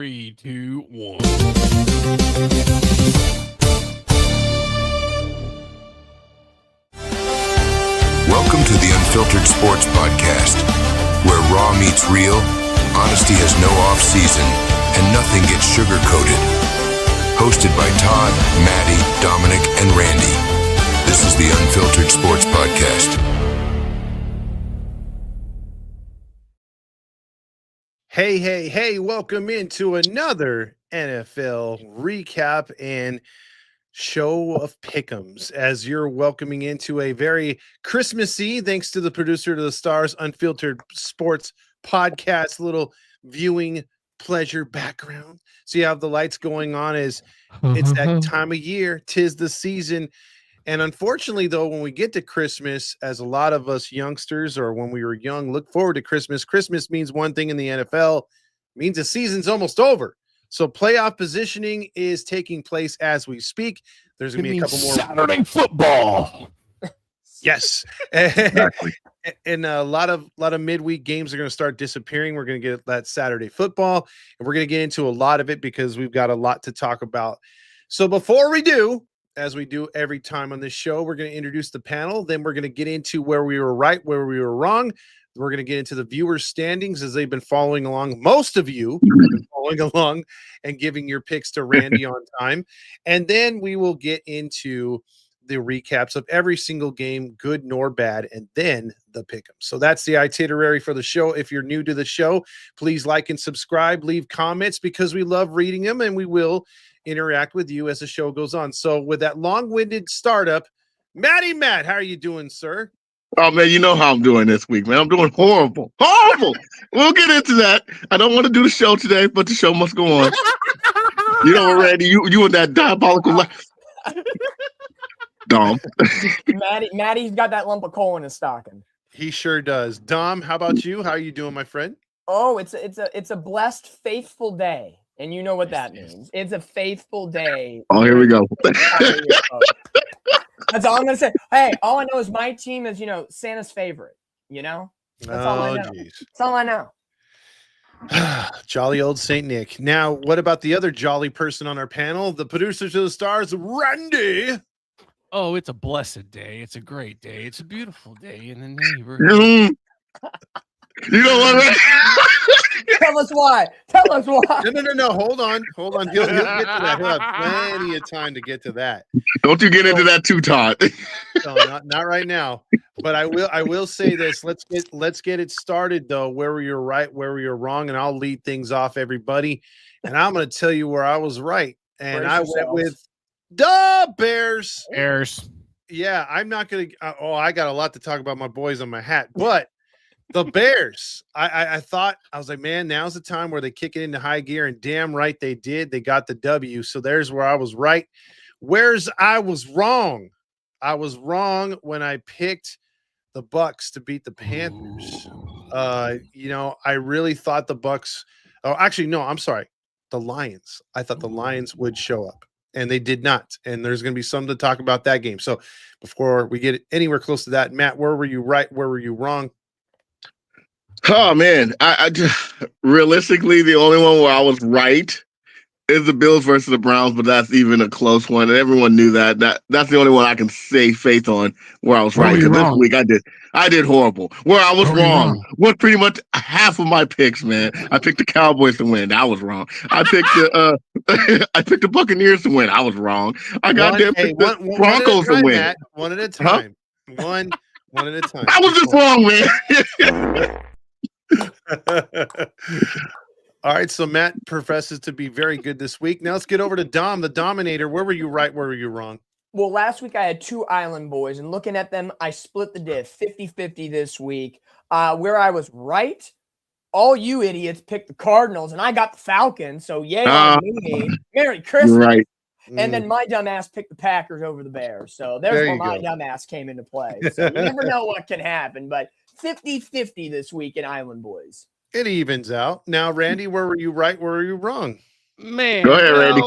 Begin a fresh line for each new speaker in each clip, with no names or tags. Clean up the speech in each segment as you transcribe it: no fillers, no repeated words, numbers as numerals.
3, 2, 1.
Welcome to the Unfiltered Sports Podcast, where raw meets real, honesty has no off-season, and nothing gets sugar-coated. Hosted by Todd, Maddie, Dominic, and Randy. This is the Unfiltered Sports Podcast.
Hey, welcome into another NFL recap and show of pick'ems as you're welcoming into a very Christmassy, thanks to the producer to the stars, Unfiltered Sports Podcast, little viewing pleasure background. So you have the lights going on as it's that time of year, 'tis the season. And unfortunately, though, when we get to Christmas, as a lot of us youngsters or when we were young, look forward to Christmas. Christmas means one thing in the NFL, means the season's almost over. So playoff positioning is taking place as we speak. There's going to be a couple more.
Saturday football.
Yes.
Exactly.
And a lot of midweek games are going to start disappearing. We're going to get that Saturday football, and we're going to get into a lot of it because we've got a lot to talk about. So before we do, as we do every time on this show, we're going to introduce the panel. Then we're going to get into where we were right, where we were wrong. We're going to get into the viewers' standings as they've been following along. Most of you have been following along and giving your picks to Randy on time. And then we will get into the recaps of every single game, good nor bad, and then the pick'em. So that's the itinerary for the show. If you're new to the show, please like and subscribe, leave comments because we love reading them, and we will interact with you as the show goes on. So with that long-winded startup, Matt, how are you doing, sir?
Oh, man, you know how I'm doing this week, man. I'm doing horrible. We'll get into that. I don't want to do the show today, but the show must go on. You know what, Randy? You and that diabolical laugh. Dom.
Maddie's got that lump of coal in his stocking.
He sure does. Dom, how about you? How are you doing, my friend?
Oh, it's a blessed, faithful day. And you know what that means. It's a faithful day.
Oh, here we go.
That's all I'm going to say. Hey, all I know is my team is, Santa's favorite, That's all I know.
Geez.
That's all I know.
Jolly old Saint Nick. Now, what about the other jolly person on our panel? The producer to the stars, Randy.
Oh, it's a blessed day. It's a great day. It's a beautiful day in the neighborhood.
You know what, Randy?
Tell us why.
No. Hold on. He'll get to that. He'll have plenty of time to get to that.
Don't you get into that too, Todd.
No, not right now. But I will say this. Let's get it started though. Where were you right, where were you wrong, and I'll lead things off, everybody. And I'm going to tell you where I was right, and I went with the Bears. Yeah, I'm not going to. I got a lot to talk about my boys on my hat, but. The Bears, I thought, I was like, man, now's the time where they kick it into high gear, and damn right they did. They got the W. So there's where I was right. I was wrong. I was wrong when I picked the Bucks to beat the Panthers. I really thought the Bucks. Oh, actually, no, I'm sorry. The Lions. I thought the Lions would show up, and they did not. And there's going to be something to talk about that game. So before we get anywhere close to that, Matt, where were you right? Where were you wrong?
Oh, man. I just, realistically, the only one where I was right is the Bills versus the Browns, but that's even a close one. And everyone knew that. That's the only one I can say faith on where I was right. Because this week I did horrible. Where I was wrong was pretty much half of my picks, man. I picked the Cowboys to win. I was wrong. I picked the Buccaneers to win. I was wrong. I got the Broncos to win.
Matt, one at a time. Huh? One at a time.
I was just wrong, man.
All right, so Matt professes to be very good this week. Now let's get over to Dom, the Dominator. Where were you right? Where were you wrong?
Well, last week I had two Island boys, and looking at them, I split the diff 50-50 this week. Where I was right, all you idiots picked the Cardinals, and I got the Falcons. So yay on me. Merry Christmas.
Right.
And then my dumb ass picked the Packers over the Bears. So there's where my dumb ass came into play. So you never know what can happen, but 50-50 this week in Island Boys.
It evens out. Now, Randy, where were you right? Where were you wrong?
Man,
go ahead, Randy.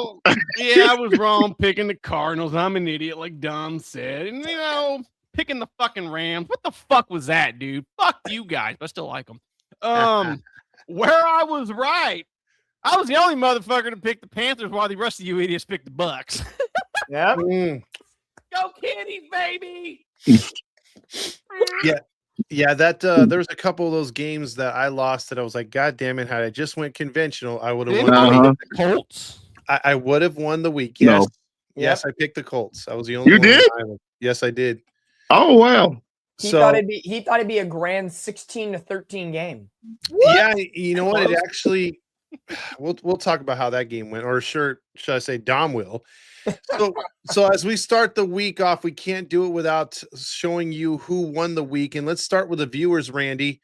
Yeah, I was wrong picking the Cardinals. I'm an idiot, like Dom said. And, picking the fucking Rams. What the fuck was that, dude? Fuck you guys. But I still like them. Where I was right I was the only motherfucker to pick the Panthers while the rest of you idiots picked the Bucks.
Yeah.
Go Kitties, baby!
Yeah, that there's a couple of those games that I lost that I was like, God damn it, had I just went conventional, I would have won the week.
The Colts.
I would have won the week.
No.
Yes. Yes, I picked the Colts. I was the only
You
one.
did?
Yes, I did.
Oh wow.
He thought it'd be a grand 16-13 game.
Yeah, you know what? It actually we'll talk about how that game went, or should I say Dom will. So as we start the week off, we can't do it without showing you who won the week. And let's start with the viewers, Randy.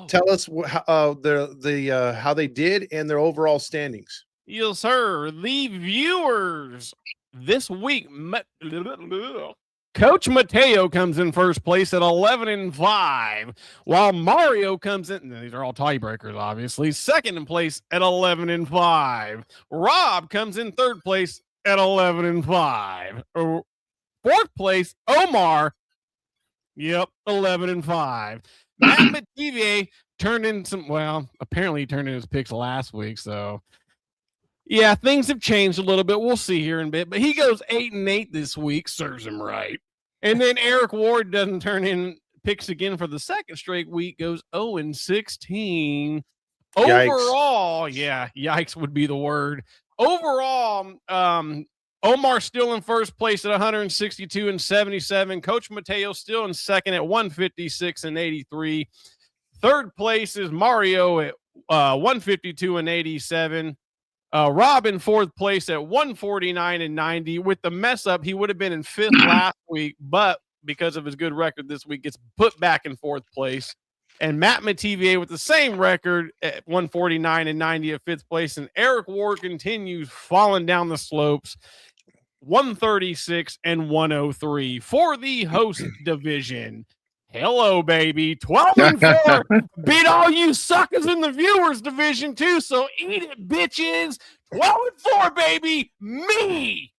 Tell us how they did and their overall standings.
Yes, sir. The viewers this week. Coach Mateo comes in first place at 11-5, while Mario comes in. These are all tiebreakers, obviously. Second in place at 11-5. Rob comes in third place at 11-5. Fourth place, Omar. Yep, 11-5. Matt Mativier turned in apparently he turned in his picks last week, so yeah, things have changed a little bit. We'll see here in a bit, but he goes 8-8 this week, serves him right. And then Eric Ward doesn't turn in picks again for the second straight week, goes 0-16. Overall, yikes would be the word. Overall, Omar still in first place at 162-77. Coach Mateo still in second at 156-83. Third place is Mario at 152-87. Rob in fourth place at 149-90. With the mess up, he would have been in fifth last week, but because of his good record this week, gets put back in fourth place. And Matt Mativier with the same record at 149-90 at fifth place. And Eric Ward continues falling down the slopes, 136-103 for the host division. Hello, baby. 12-4. Beat all you suckers in the viewers division, too. So eat it, bitches. 12-4, baby. Me.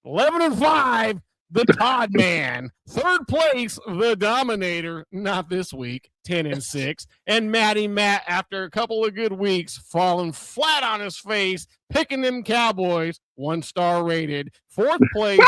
11-5. The Todd Man. Third place, the Dominator. Not this week. 10-6. And Matty Matt, after a couple of good weeks, falling flat on his face, picking them Cowboys. 1-star rated. Fourth place,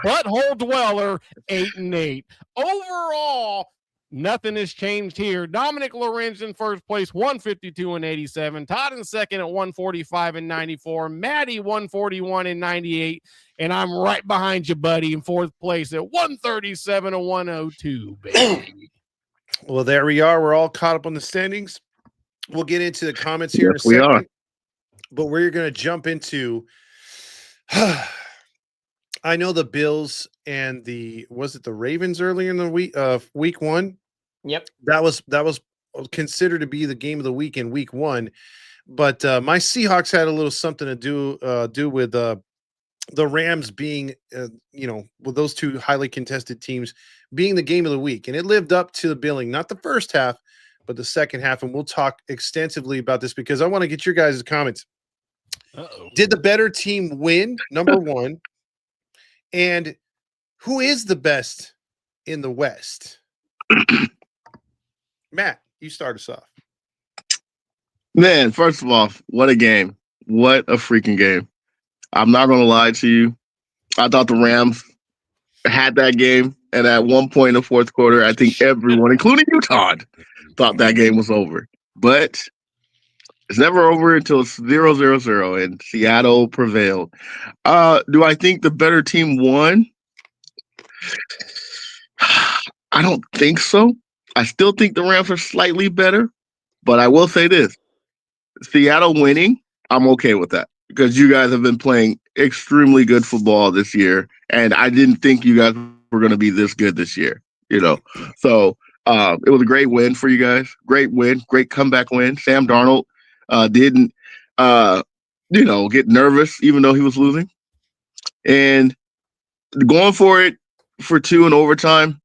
Butthole Dweller. 8-8. Overall, nothing has changed here. Dominic Lorenz in first place, 152-87. Todd in second at 145-94. Maddie, 141-98. And I'm right behind you, buddy, in fourth place at 137-102, baby.
Well, there we are. We're all caught up on the standings. We'll get into the comments here in a second.
We are.
But we're going to jump into I know the Bills and was it the Ravens earlier in the week one?
Yep.
That was considered to be the game of the week in week one. But my Seahawks had a little something to do with the Rams being, with those two highly contested teams being the game of the week. And it lived up to the billing, not the first half, but the second half. And we'll talk extensively about this because I want to get your guys' comments.
Uh-oh.
Did the better team win? Number one. And who is the best in the West? Matt, you start us off.
Man, first of all, what a game. What a freaking game. I'm not going to lie to you. I thought the Rams had that game. And at one point in the fourth quarter, I think everyone, including you, Todd, thought that game was over. But it's never over until it's 0-0-0, and Seattle prevailed. Do I think the better team won? I don't think so. I still think the Rams are slightly better, but I will say this. Seattle winning, I'm okay with that because you guys have been playing extremely good football this year, and I didn't think you guys were going to be this good this year, So it was a great win for you guys. Great win, great comeback win. Sam Darnold didn't, get nervous even though he was losing. And going for it for 2 in overtime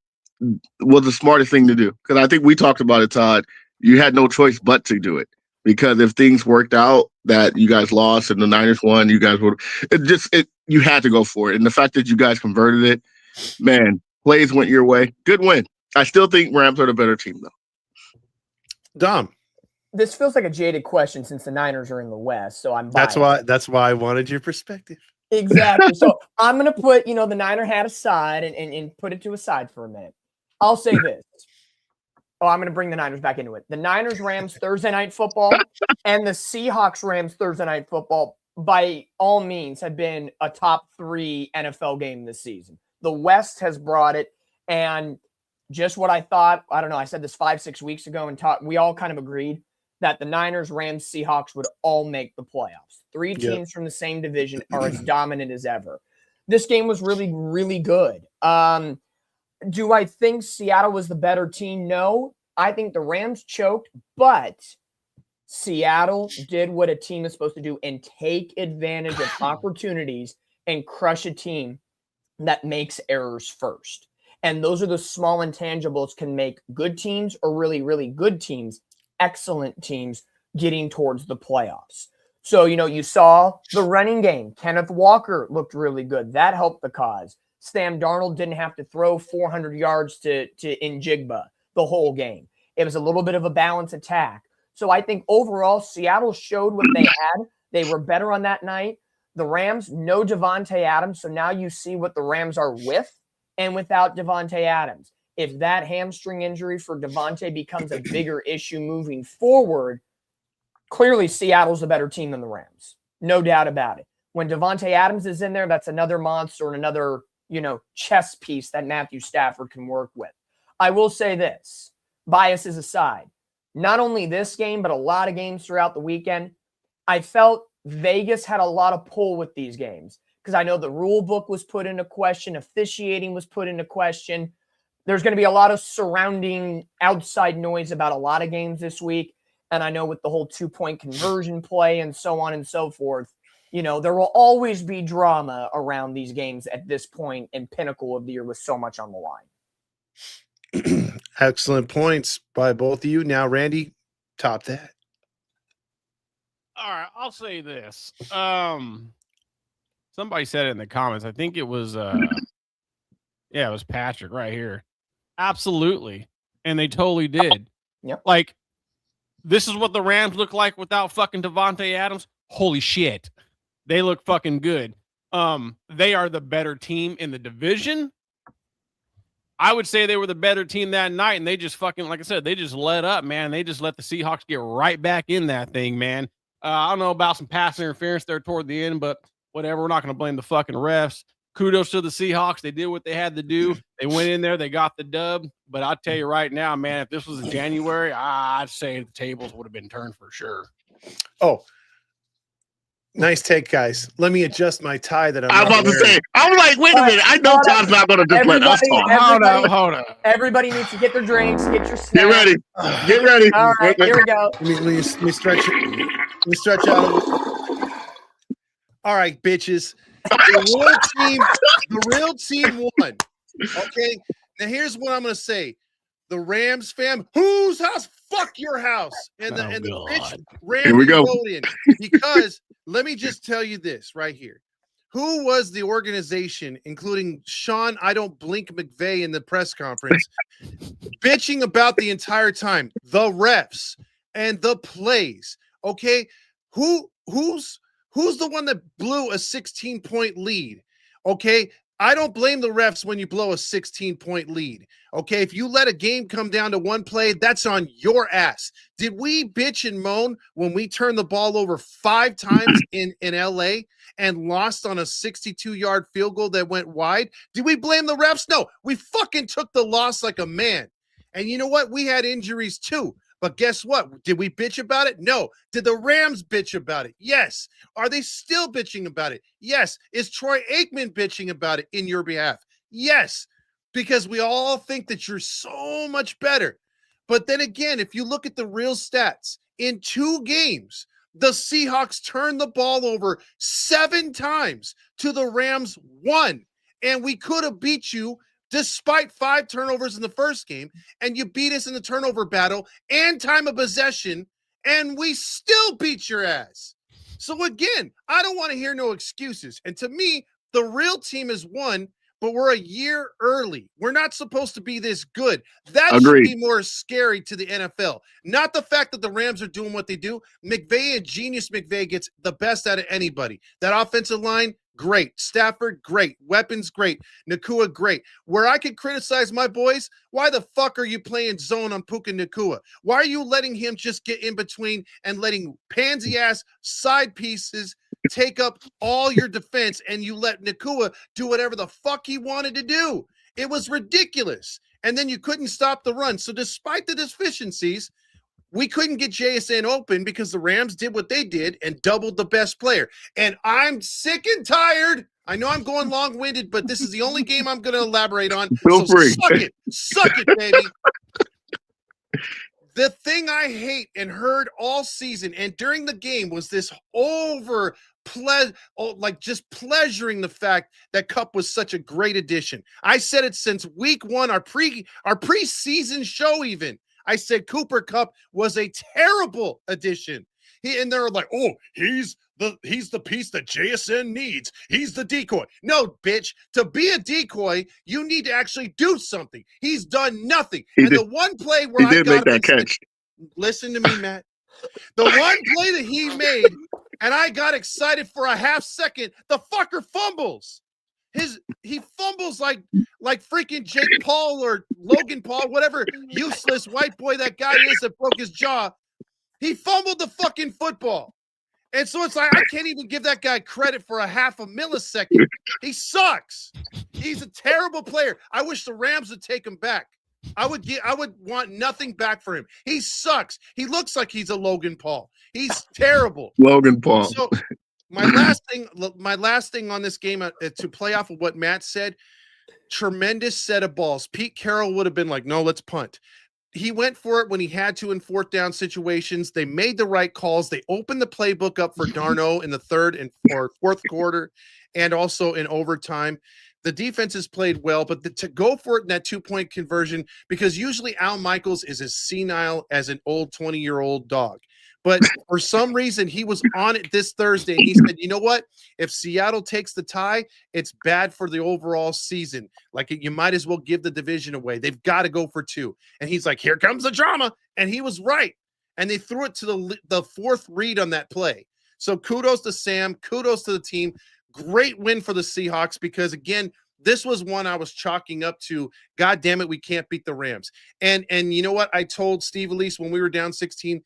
was the smartest thing to do. Because I think we talked about it, Todd. You had no choice but to do it. Because if things worked out that you guys lost and the Niners won, you guys would you had to go for it. And the fact that you guys converted it, man, plays went your way. Good win. I still think Rams are the better team, though.
Dom.
this feels like a jaded question since the Niners are in the West, so I'm biased.
That's why I wanted your perspective.
Exactly. So I'm going to put, the Niner hat aside and put it to a side for a minute. I'll say this. Oh, I'm going to bring the Niners back into it. The Niners-Rams Thursday Night Football and the Seahawks-Rams Thursday Night Football, by all means, have been a top 3 NFL game this season. The West has brought it, and just what I thought, I don't know, I said this 5-6 weeks ago, and we all kind of agreed that the Niners, Rams, Seahawks would all make the playoffs. 3 teams from the same division are as dominant as ever. This game was really, really good. Do I think Seattle was the better team? No. I think the Rams choked, but Seattle did what a team is supposed to do and take advantage of opportunities and crush a team that makes errors first. And those are the small intangibles can make good teams or really, really good teams, excellent teams getting towards the playoffs. So, you saw the running game. Kenneth Walker looked really good. That helped the cause. Sam Darnold didn't have to throw 400 yards to Njigba the whole game. It was a little bit of a balanced attack. So I think overall, Seattle showed what they had. They were better on that night. The Rams, no Devontae Adams. So now you see what the Rams are with and without Devontae Adams. If that hamstring injury for Devontae becomes a bigger issue moving forward, clearly Seattle's a better team than the Rams. No doubt about it. When Devontae Adams is in there, that's another monster and another, chess piece that Matthew Stafford can work with. I will say this, biases aside, not only this game, but a lot of games throughout the weekend, I felt Vegas had a lot of pull with these games because I know the rule book was put into question, officiating was put into question. There's going to be a lot of surrounding outside noise about a lot of games this week. And I know with the whole 2-point conversion play and so on and so forth, there will always be drama around these games at this point and pinnacle of the year with so much on the line.
Excellent points by both of you. Now, Randy, top that.
All right, I'll say this. Somebody said it in the comments. I think it was it was Patrick right here. Absolutely. And they totally did.
Yep.
Like, this is what the Rams look like without fucking Devontae Adams. Holy shit. They look fucking good. They are the better team in the division. I would say they were the better team that night, and they just fucking, like I said, they just let up, man. They just let the Seahawks get right back in that thing, man. I don't know about some pass interference there toward the end, but whatever. We're not going to blame the fucking refs. Kudos to the Seahawks. They did what they had to do. They went in there. They got the dub. But I'll tell you right now, man, if this was in January, I'd say the tables would have been turned for sure.
Oh, nice take, guys. Let me adjust my tie that
I'm about to say. I'm like, wait a minute. I know Todd's not going to just let us talk.
Hold up.
Everybody needs to get their drinks, get your snacks.
Get ready. Get ready.
All right, here we go.
Let me stretch it. Let me stretch out. All right, bitches. The real team won. Okay. Now here's what I'm gonna say. The Rams fam, whose house? Fuck your house. And the bitch Rams
Here we go.
vote in. Because let me just tell you this right here. Who was the organization, including Sean I don't blink McVay in the press conference, bitching about the entire time? The refs and the plays. Okay. Who's the one that blew a 16-point lead? Okay. I don't blame the refs when you blow a 16-point lead. Okay. If you let a game come down to one play, that's on your ass. Did we bitch and moan when we turned the ball over 5 times in LA and lost on a 62-yard field goal that went wide? Did we blame the refs? No, we fucking took the loss like a man. And you know what? We had injuries too. But guess what? Did we bitch about it? No. Did the Rams bitch about it? Yes. Are they still bitching about it? Yes. Is Troy Aikman bitching about it in your behalf? Yes. Because we all think that you're so much better. But then again, if you look at the real stats, in 2 games, the Seahawks turned the ball over 7 times to the Rams 1. And we could have beat you despite 5 turnovers in the first game, and you beat us in the turnover battle and time of possession, and we still beat your ass. So again, I don't want to hear no excuses. And to me, the real team has won but we're a year early. We're not supposed to be this good. That
Agreed.
should be more scary to the NFL. Not the fact that the Rams are doing what they do. McVay and Genius McVay gets the best out of anybody. That offensive line, great. Stafford, great. Weapons, great. Nakua, great. Where I could criticize my boys, why the fuck are you playing zone on Puka Nakua? Why are you letting him just get in between and letting pansy-ass side pieces take up all your defense, and you let Nakua do whatever the fuck he wanted to do? It was ridiculous. And then you couldn't stop the run. So despite the deficiencies, we couldn't get JSN open because the Rams did what they did and doubled the best player. And I'm sick and tired. I know I'm going long-winded, but this is the only game I'm going to elaborate on.
Feel free.
Suck it, baby. The thing I hate and heard all season and during the game was this just pleasuring the fact that Kupp was such a great addition. I said it since week one, our preseason show even. I said Cooper Kupp was a terrible addition. And they're like, oh, he's the piece that JSN needs. He's the decoy. No, bitch. To be a decoy, you need to actually do something. He's done nothing. The one play where
he did make that catch.
Listen to me, Matt. The one play that he made, and I got excited for a half second, the fucker fumbles. He fumbles like freaking Jake Paul or Logan Paul, whatever useless white boy that guy is that broke his jaw. He fumbled the fucking football. And so it's like, I can't even give that guy credit for a half a millisecond. He sucks. He's a terrible player. I wish the Rams would take him back. I would want nothing back for him. He sucks. He looks like he's a Logan Paul. He's terrible.
Logan Paul.
So my last thing on this game to play off of what Matt said, tremendous set of balls. Pete Carroll would have been like, no, let's punt. He went for it when he had to in fourth down situations. They made the right calls. They opened the playbook up for Darno in the third or fourth quarter and also in overtime. The defense has played well, but to go for it in that 2-point conversion, because usually Al Michaels is as senile as an old 20-year-old dog. But for some reason, he was on it this Thursday. And he said, you know what? If Seattle takes the tie, it's bad for the overall season. Like, you might as well give the division away. They've got to go for 2. And he's like, here comes the drama. And he was right. And they threw it to the fourth read on that play. So kudos to Sam. Kudos to the team. Great win for the Seahawks because, again, this was one I was chalking up to, God damn it, we can't beat the Rams. And you know what? I told Steve Elise when we were down 16,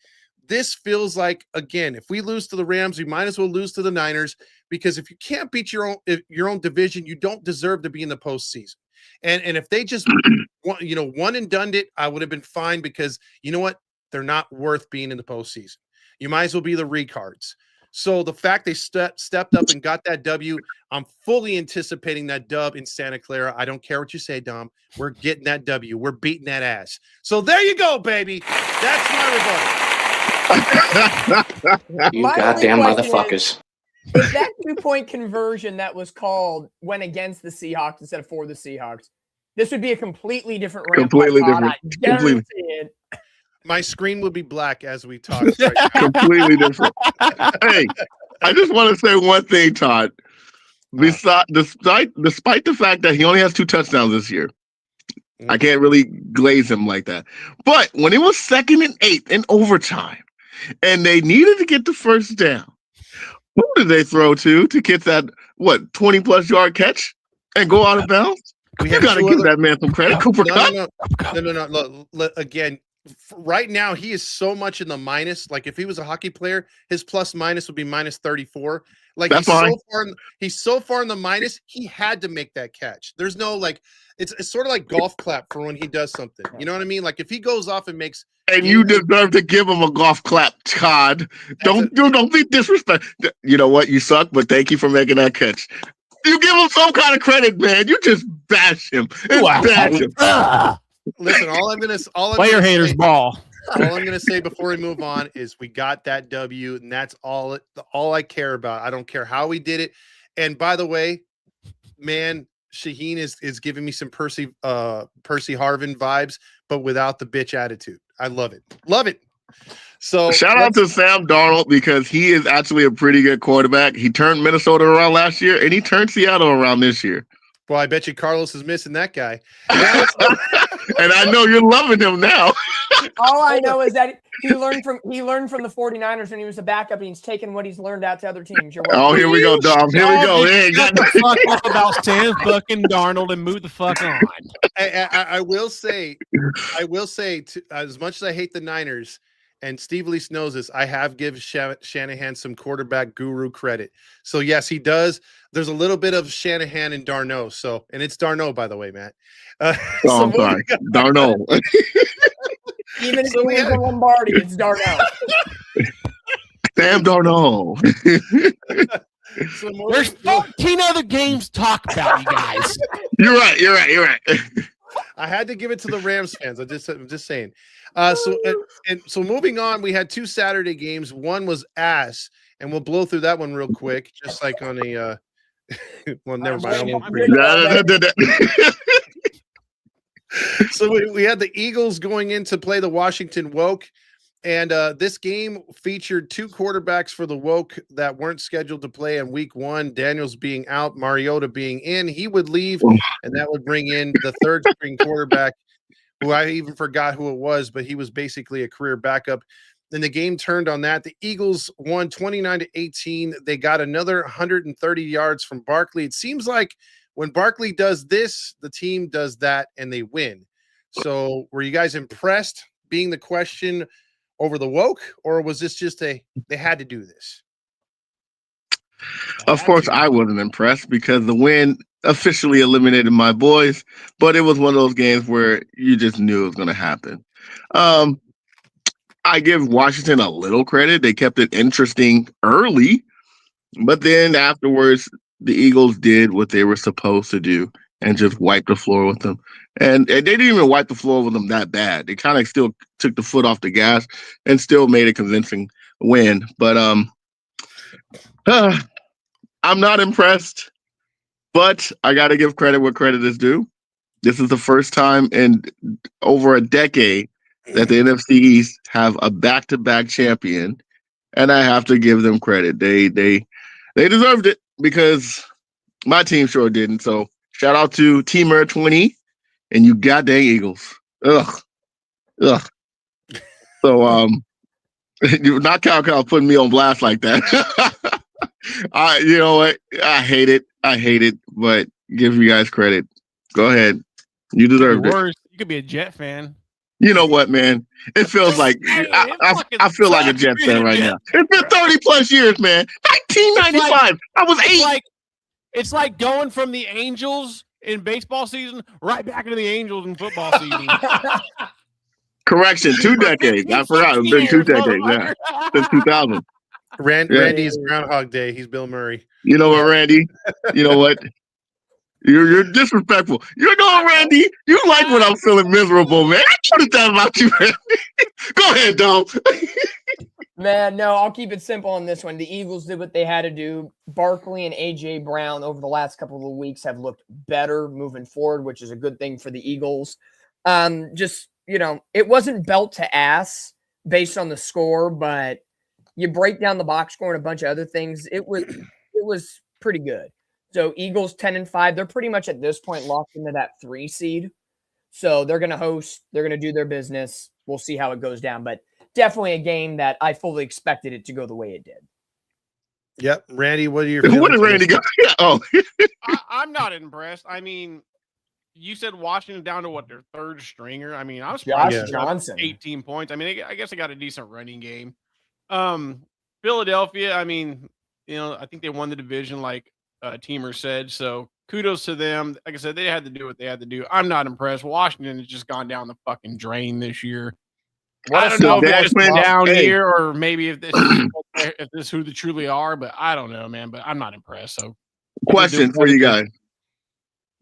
this feels like, again, if we lose to the Rams, we might as well lose to the Niners, because if you can't beat your own division, you don't deserve to be in the postseason. And if they just one and done it, I would have been fine, because you know what? They're not worth being in the postseason. You might as well be the recards. So the fact they stepped up and got that W, I'm fully anticipating that dub in Santa Clara. I don't care what you say, Dom. We're getting that W. We're beating that ass. So there you go, baby. That's my rebuttal.
You goddamn motherfuckers.
If that 2-point conversion that was called went against the Seahawks instead of for the Seahawks, this would be a completely different rant.
Completely different.
I guarantee it.
My screen would be black as we talk. Right?
Completely different. Hey, I just want to say one thing, Todd. Despite the fact that he only has 2 touchdowns this year, I can't really glaze him like that. But when it was 2nd and 8 in overtime, and they needed to get the first down, who did they throw to get that 20+ yard catch and go out of bounds? You got to give that man some credit, Cooper Kupp.
No. Look, again. Right now, he is so much in the minus. Like, if he was a hockey player, his plus minus would be minus 34. Like, he's so far in the minus, he had to make that catch. There's no, like, it's sort of like golf clap for when he does something. You know what I mean? Like, if he goes off and makes,
and you deserve to give him a golf clap, Todd. Don't be disrespectful. You know what? You suck, but thank you for making that catch. You give him some kind of credit, man. You just bash him. Bash him.
Listen, all I'm gonna say before we move on is we got that W, and that's all I care about. I don't care how we did it. And by the way, man, Shaheen is giving me some Percy Harvin vibes, but without the bitch attitude. I love it. Love it. So
shout out to Sam Darnold, because he is actually a pretty good quarterback. He turned Minnesota around last year, and he turned Seattle around this year.
Well, I bet you Carlos is missing that guy.
And I know you're loving him now.
All I know is that he learned from the 49ers when he was a backup, and he's taken what he's learned out to other teams. You're welcome.
Oh, here we go, Dom. Here we go. Hey,
Shut the fuck up about Sam fucking Darnold and move the fuck on.
I will say, as much as I hate the Niners, and Steve Lease knows this, I have give Shanahan some quarterback guru credit. So yes, he does. There's a little bit of Shanahan and Darno. So, and it's Darno, by the way, Matt.
I'm sorry, Darno.
Even if we have Lombardi, it's Darno.
Sam Darno.
There's 14 other games to talk about, you guys.
You're right.
I had to give it to the Rams fans. I'm just saying. So moving on, we had 2 Saturday games. One was ass, and we'll blow through that one real quick, just like on a. Well, never mind. So we had the Eagles going in to play the Washington Woke, and this game featured 2 quarterbacks for the Woke that weren't scheduled to play in week 1. Daniels being out, Mariota being in. He would leave, and that would bring in the third string quarterback, who I even forgot who it was, but he was basically a career backup. Then the game turned on that. The Eagles won 29-18. They got another 130 yards from Barkley. It seems like when Barkley does this, the team does that, and they win. So were you guys impressed, being the question, over the Woke, or was this just they had to do this?
Of course, I wasn't impressed because the win officially eliminated my boys, but it was one of those games where you just knew it was going to happen. I give Washington a little credit. They kept it interesting early, but then afterwards, the Eagles did what they were supposed to do and just wiped the floor with them. And they didn't even wipe the floor with them that bad. They kind of still took the foot off the gas and still made a convincing win. But I'm not impressed, but I got to give credit where credit is due. This is the first time in over a decade that the NFC East have a back-to-back champion, and I have to give them credit. They deserved it because my team sure didn't. So shout out to Teamer 20 and you goddamn Eagles. Ugh. So you're not Cal putting me on blast like that. You know what? I hate it, but give you guys credit. Go ahead. You deserved it.
Worse, you could be a Jet fan.
You know what, man? It feels like I feel like a Jets fan right now. It's been 30 plus years, man. 1995. I was 8.
It's like going from the Angels in baseball season right back into the Angels in football season.
Correction, 2 decades. I forgot. It's been 2 decades, yeah. Since 2000.
Randy's Groundhog Day. He's Bill Murray.
You know what, Randy? You know what? You're disrespectful. You know, Randy, you like when I'm feeling miserable, man. I noticed that about you, Randy. Go ahead, Dom.
Man, no, I'll keep it simple on this one. The Eagles did what they had to do. Barkley and A.J. Brown over the last couple of weeks have looked better moving forward, which is a good thing for the Eagles. It wasn't belt to ass based on the score, but you break down the box score and a bunch of other things. It was pretty good. So Eagles 10-5, they're pretty much at this point locked into that 3 seed. So they're going to host, they're going to do their business. We'll see how it goes down, but definitely a game that I fully expected it to go the way it did.
Yep. Randy, what are your
feelings? What did Randy go? Oh,
I'm not impressed. I mean, you said Washington down to what, their third stringer? I mean, I was surprised
Johnson
18 points. I mean, I guess they got a decent running game. Philadelphia, I mean, I think they won the division like Teamer said, so kudos to them. Like I said, they had to do what they had to do. I'm not impressed. Washington has just gone down the fucking drain this year. I don't know if it's been down here or maybe if this is who they truly are, but I don't know, man. But I'm not impressed. So,
question for you guys: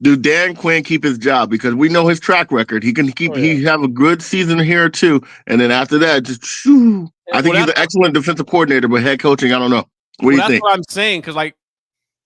do Dan Quinn keep his job? Because we know his track record. He can keep. He have a good season here or two, and then after that, just shoo. I think he's an excellent defensive coordinator, but head coaching, I don't know. What do you think?
That's what I'm saying. Because like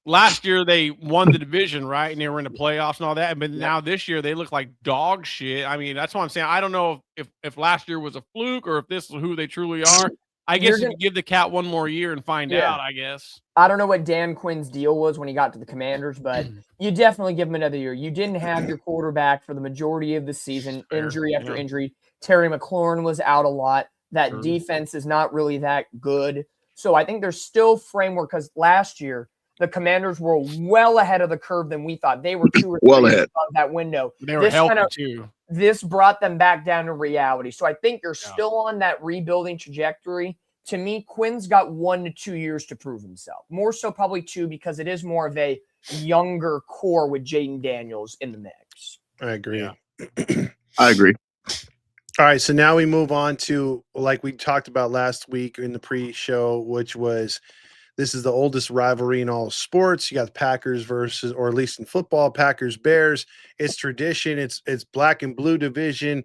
last year they won the division, right, and they were in the playoffs and all that. But now this year they look like dog shit. I mean, that's what I'm saying. I don't know if last year was a fluke or if this is who they truly are. I guess you could give the cat one more year and find out, I guess.
I don't know what Dan Quinn's deal was when he got to the Commanders, but you definitely give him another year. You didn't have your quarterback for the majority of the season, injury after injury. Terry McLaurin was out a lot. That defense is not really that good. So I think there's still framework because last year the Commanders were well ahead of the curve than we thought. They were 2 or 3
well ahead
above that window.
They were healthy too.
This brought them back down to reality. So I think you're still on that rebuilding trajectory. To me, Quinn's got 1 to 2 years to prove himself. More so probably 2 because it is more of a younger core with Jaden Daniels in the mix.
I agree.
Yeah. I agree.
All right, so now we move on to, like we talked about last week in the pre-show, which was this is the oldest rivalry in all of sports. You got the Packers versus, or at least in football, Packers Bears. It's tradition. It's black and blue division.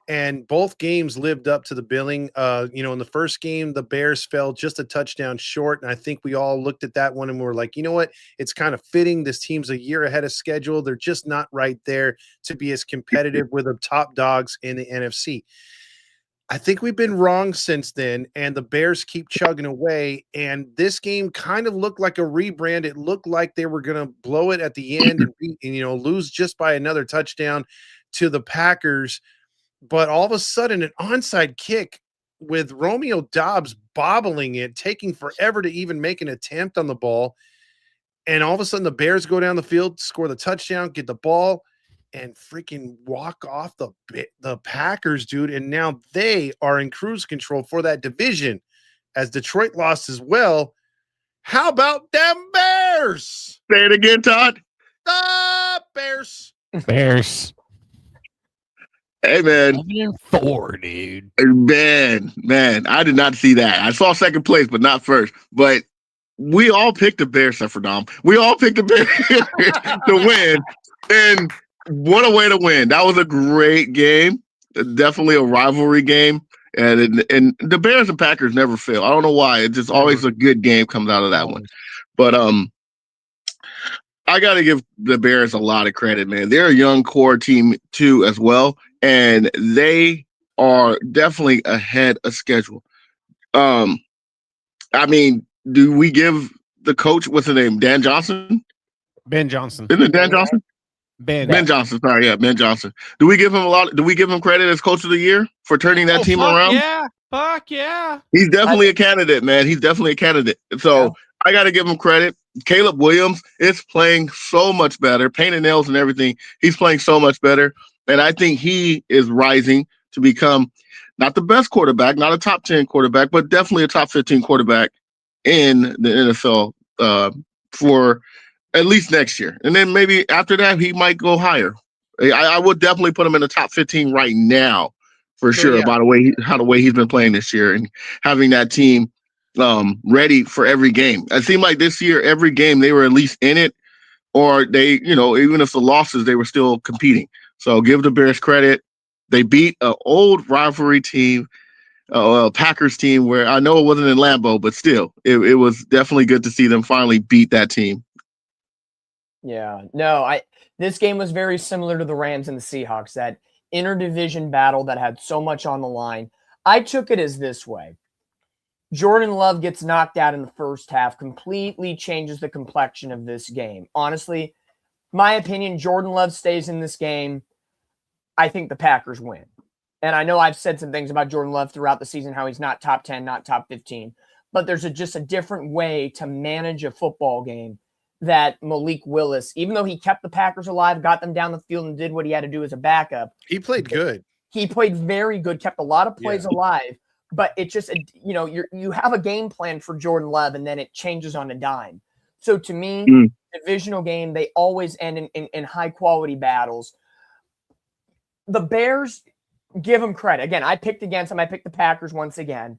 And both games lived up to the billing. In the first game, the Bears fell just a touchdown short. And I think we all looked at that one and we were like, you know what? It's kind of fitting. This team's a year ahead of schedule. They're just not right there to be as competitive with the top dogs in the NFC. I think we've been wrong since then, and the Bears keep chugging away. And this game kind of looked like a rebrand. It looked like they were going to blow it at the end and lose just by another touchdown to the Packers. But all of a sudden, an onside kick with Romeo Doubs bobbling it, taking forever to even make an attempt on the ball. And all of a sudden, the Bears go down the field, score the touchdown, get the ball, and freaking walk off the Packers, dude. And now they are in cruise control for that division as Detroit lost as well. How about them Bears?
Say it again, Todd.
The Bears.
Bears.
Hey, man.
4, dude.
Man, I did not see that. I saw second place, but not first. But we all picked the Bears, except for Dom. We all picked the Bears to win. And what a way to win. That was a great game. Definitely a rivalry game. And the Bears and Packers never fail. I don't know why. It's just always a good game comes out of that one. But I got to give the Bears a lot of credit, man. They're a young core team, too, as well. And they are definitely ahead of schedule. Do we give the coach, what's his name, Dan Johnson?
Ben Johnson.
Isn't it Dan Johnson?
Ben
Johnson. Sorry, yeah, Ben Johnson. Do we give him credit as coach of the year for turning that team around?
Yeah. Fuck yeah.
He's definitely a candidate, man. He's definitely a candidate. So I got to give him credit. Caleb Williams is playing so much better. Paint and nails and everything. He's playing so much better. And I think he is rising to become not the best quarterback, not a top 10 quarterback, but definitely a top 15 quarterback in the NFL for at least next year. And then maybe after that, he might go higher. I would definitely put him in the top 15 right now for sure by the way he's been playing this year and having that team ready for every game. It seemed like this year, every game they were at least in it, or they, even if the losses, they were still competing. So give the Bears credit. They beat an old rivalry team, a Packers team, where I know it wasn't in Lambeau, but still, it was definitely good to see them finally beat that team.
Yeah, no, this game was very similar to the Rams and the Seahawks, that interdivision battle that had so much on the line. I took it as this way. Jordan Love gets knocked out in the first half, completely changes the complexion of this game. Honestly, my opinion, Jordan Love stays in this game. I think the Packers win. And I know I've said some things about Jordan Love throughout the season, how he's not top 10, not top 15. But there's just a different way to manage a football game that Malik Willis, even though he kept the Packers alive, got them down the field and did what he had to do as a backup.
He played good.
He played very good, kept a lot of plays alive. But it just, you have a game plan for Jordan Love, and then it changes on a dime. So to me, divisional game, they always end in high-quality battles. The Bears, give them credit. Again, I picked against them. I picked the Packers once again.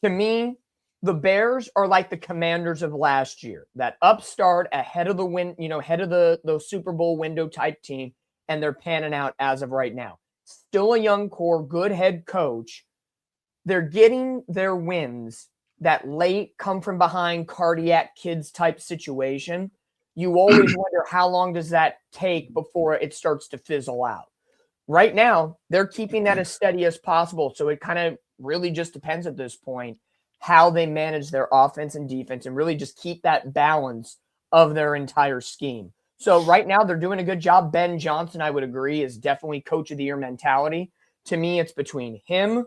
To me, the Bears are like the Commanders of last year, that upstart ahead of the Super Bowl window type team, and they're panning out as of right now. Still a young core, good head coach. They're getting their wins that late come from behind cardiac kids type situation. You always wonder how long does that take before it starts to fizzle out. Right now, they're keeping that as steady as possible. So it kind of really just depends at this point how they manage their offense and defense and really just keep that balance of their entire scheme. So right now they're doing a good job. Ben Johnson, I would agree, is definitely coach of the year mentality. To me, it's between him,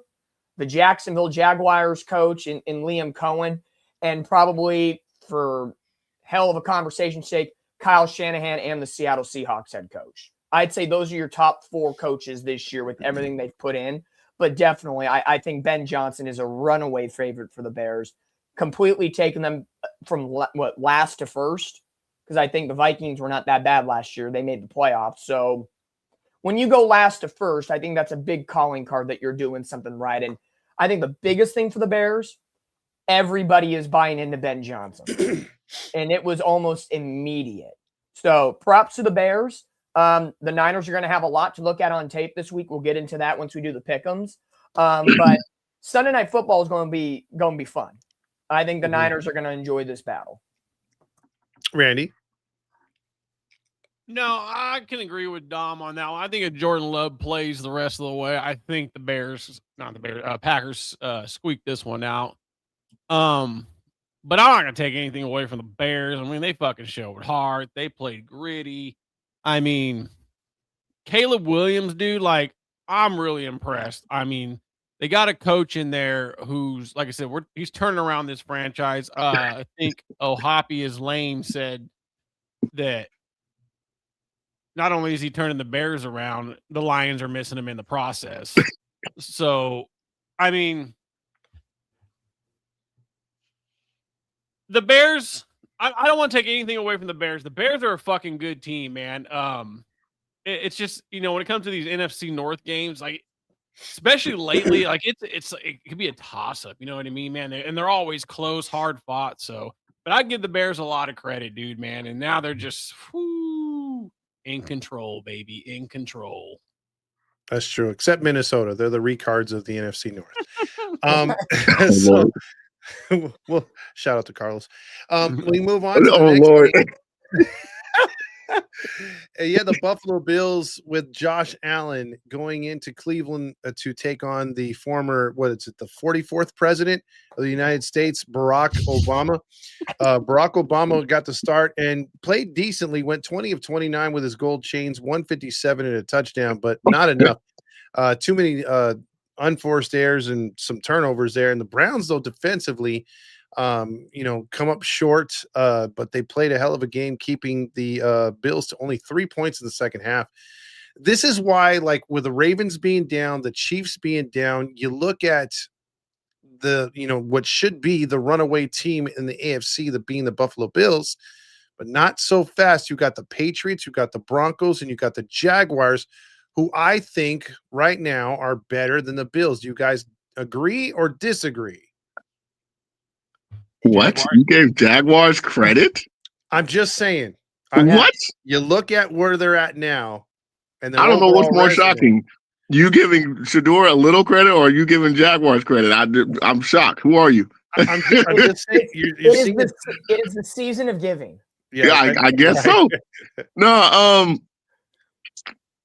the Jacksonville Jaguars coach in Liam Cohen, and probably for hell of a conversation's sake, Kyle Shanahan and the Seattle Seahawks head coach. I'd say those are your top 4 coaches this year with everything they've put in. But definitely, I think Ben Johnson is a runaway favorite for the Bears, completely taking them from last to first, because I think the Vikings were not that bad last year. They made the playoffs. So when you go last to first, I think that's a big calling card that you're doing something right. And I think the biggest thing for the Bears, everybody is buying into Ben Johnson. And it was almost immediate. So props to the Bears. The Niners are going to have a lot to look at on tape this week. We'll get into that once we do the pick'ems. But Sunday Night Football is going to be fun. I think the Niners are going to enjoy this battle.
Randy?
No, I can agree with Dom on that one. I think if Jordan Love plays the rest of the way, I think Packers squeak this one out. But I'm not going to take anything away from the Bears. I mean, they fucking showed heart. They played gritty. I mean, Caleb Williams, dude, like, I'm really impressed. I mean, they got a coach in there who's, like I said, he's turning around this franchise. I think Ohapi is lame said that not only is he turning the Bears around, the Lions are missing him in the process. So, I mean, the Bears, I don't want to take anything away from the Bears. The Bears are a fucking good team, man. It's just, when it comes to these NFC North games, like, especially lately, like it could be a toss up. You know what I mean, man? They're always close, hard fought. So, but I give the Bears a lot of credit, dude, man. And now they're just in control, baby, in control.
That's true. Except Minnesota, they're the recards of the NFC North. So, well, shout out to Carlos. We move on to the next
Lord.
game. Yeah, the Buffalo Bills with Josh Allen going into Cleveland to take on the former, the 44th president of the United States, Barack Obama. Barack Obama got the start and played decently, went 20 of 29 with his gold chains, 157 and a touchdown, but not enough. Too many unforced errors and some turnovers there. And the Browns, though, defensively, come up short, but they played a hell of a game, keeping the Bills to only 3 points in the second half. This is why, like, with the Ravens being down, the Chiefs being down, you look at what should be the runaway team in the AFC, being the Buffalo Bills, but not so fast. You got the Patriots, you got the Broncos, and you got the Jaguars, who I think right now are better than the Bills. Do you guys agree or disagree?
What?
Jaguars.
You gave Jaguars credit?
I'm just saying.
What?
You look at where they're at now, and
I don't know what's more shocking. You giving Shador a little credit, or are you giving Jaguars credit? I'm shocked. Who are you?
I'm just saying.
It is the season of giving.
Yeah, I guess so. No,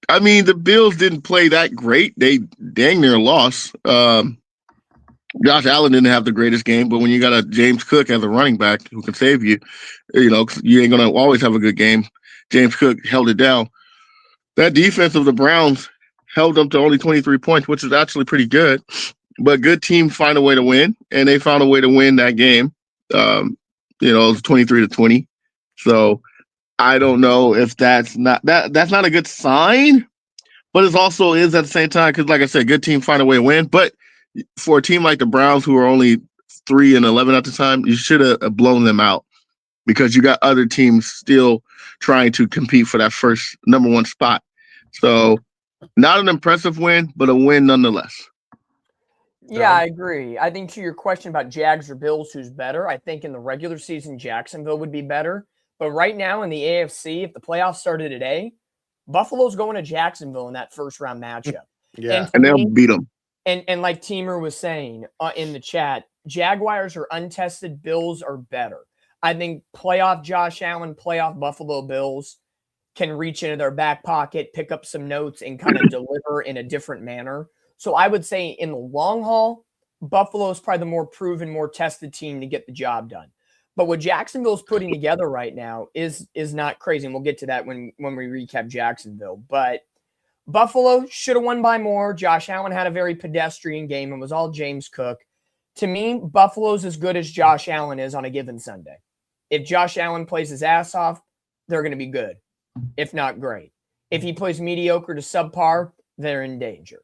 I mean, the Bills didn't play that great. They dang near lost. Josh Allen didn't have the greatest game, but when you got a James Cook as a running back who can save you, you ain't going to always have a good game. James Cook held it down. That defense of the Browns held them to only 23 points, which is actually pretty good. But good teams find a way to win, and they found a way to win that game. It was 23-20. So I don't know if that's not a good sign, but it also is at the same time, because, like I said, good teams find a way to win. But for a team like the Browns, who are only 3-11 at the time, you should have blown them out, because you got other teams still trying to compete for that first number one spot. So not an impressive win, but a win nonetheless.
Yeah, I agree. I think to your question about Jags or Bills, who's better, I think in the regular season, Jacksonville would be better. But right now in the AFC, if the playoffs started today, Buffalo's going to Jacksonville in that first round matchup.
Yeah.
And they'll beat them.
And like Teamer was saying in the chat, Jaguars are untested, Bills are better. I think playoff Josh Allen, playoff Buffalo Bills can reach into their back pocket, pick up some notes, and kind of deliver in a different manner. So I would say in the long haul, Buffalo is probably the more proven, more tested team to get the job done. But what Jacksonville's putting together right now is not crazy. And we'll get to that when we recap Jacksonville. But Buffalo should have won by more. Josh Allen had a very pedestrian game and was all James Cook. To me, Buffalo's as good as Josh Allen is on a given Sunday. If Josh Allen plays his ass off, they're going to be good, if not great. If he plays mediocre to subpar, they're in danger.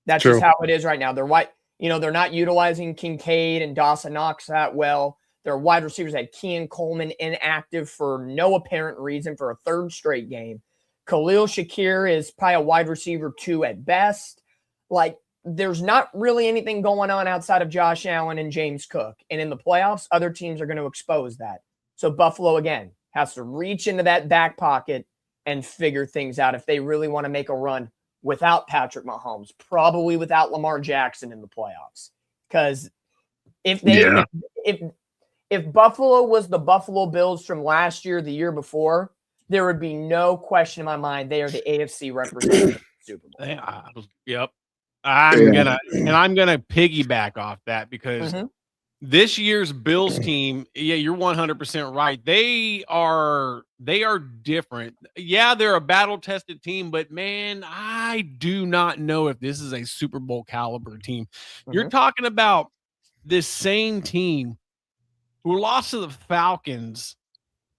That's
True.
just how it is right now. They're not utilizing Kincaid and Dawson Knox that well. Their wide receivers had Kean Coleman inactive for no apparent reason for a third straight game. Khalil Shakir is probably a wide receiver 2 at best. Like, there's not really anything going on outside of Josh Allen and James Cook. And in the playoffs, other teams are going to expose that. So Buffalo, again, has to reach into that back pocket and figure things out if they really want to make a run without Patrick Mahomes, probably without Lamar Jackson in the playoffs. Because if Buffalo was the Buffalo Bills from last year, the year before, there would be no question in my mind they are the AFC representative of the Super Bowl.
Yep. I'm gonna piggyback off that because this year's Bills team, you're 100% right. They are different. Yeah, they're a battle-tested team, but man, I do not know if this is a Super Bowl caliber team. You're talking about this same team who lost to the Falcons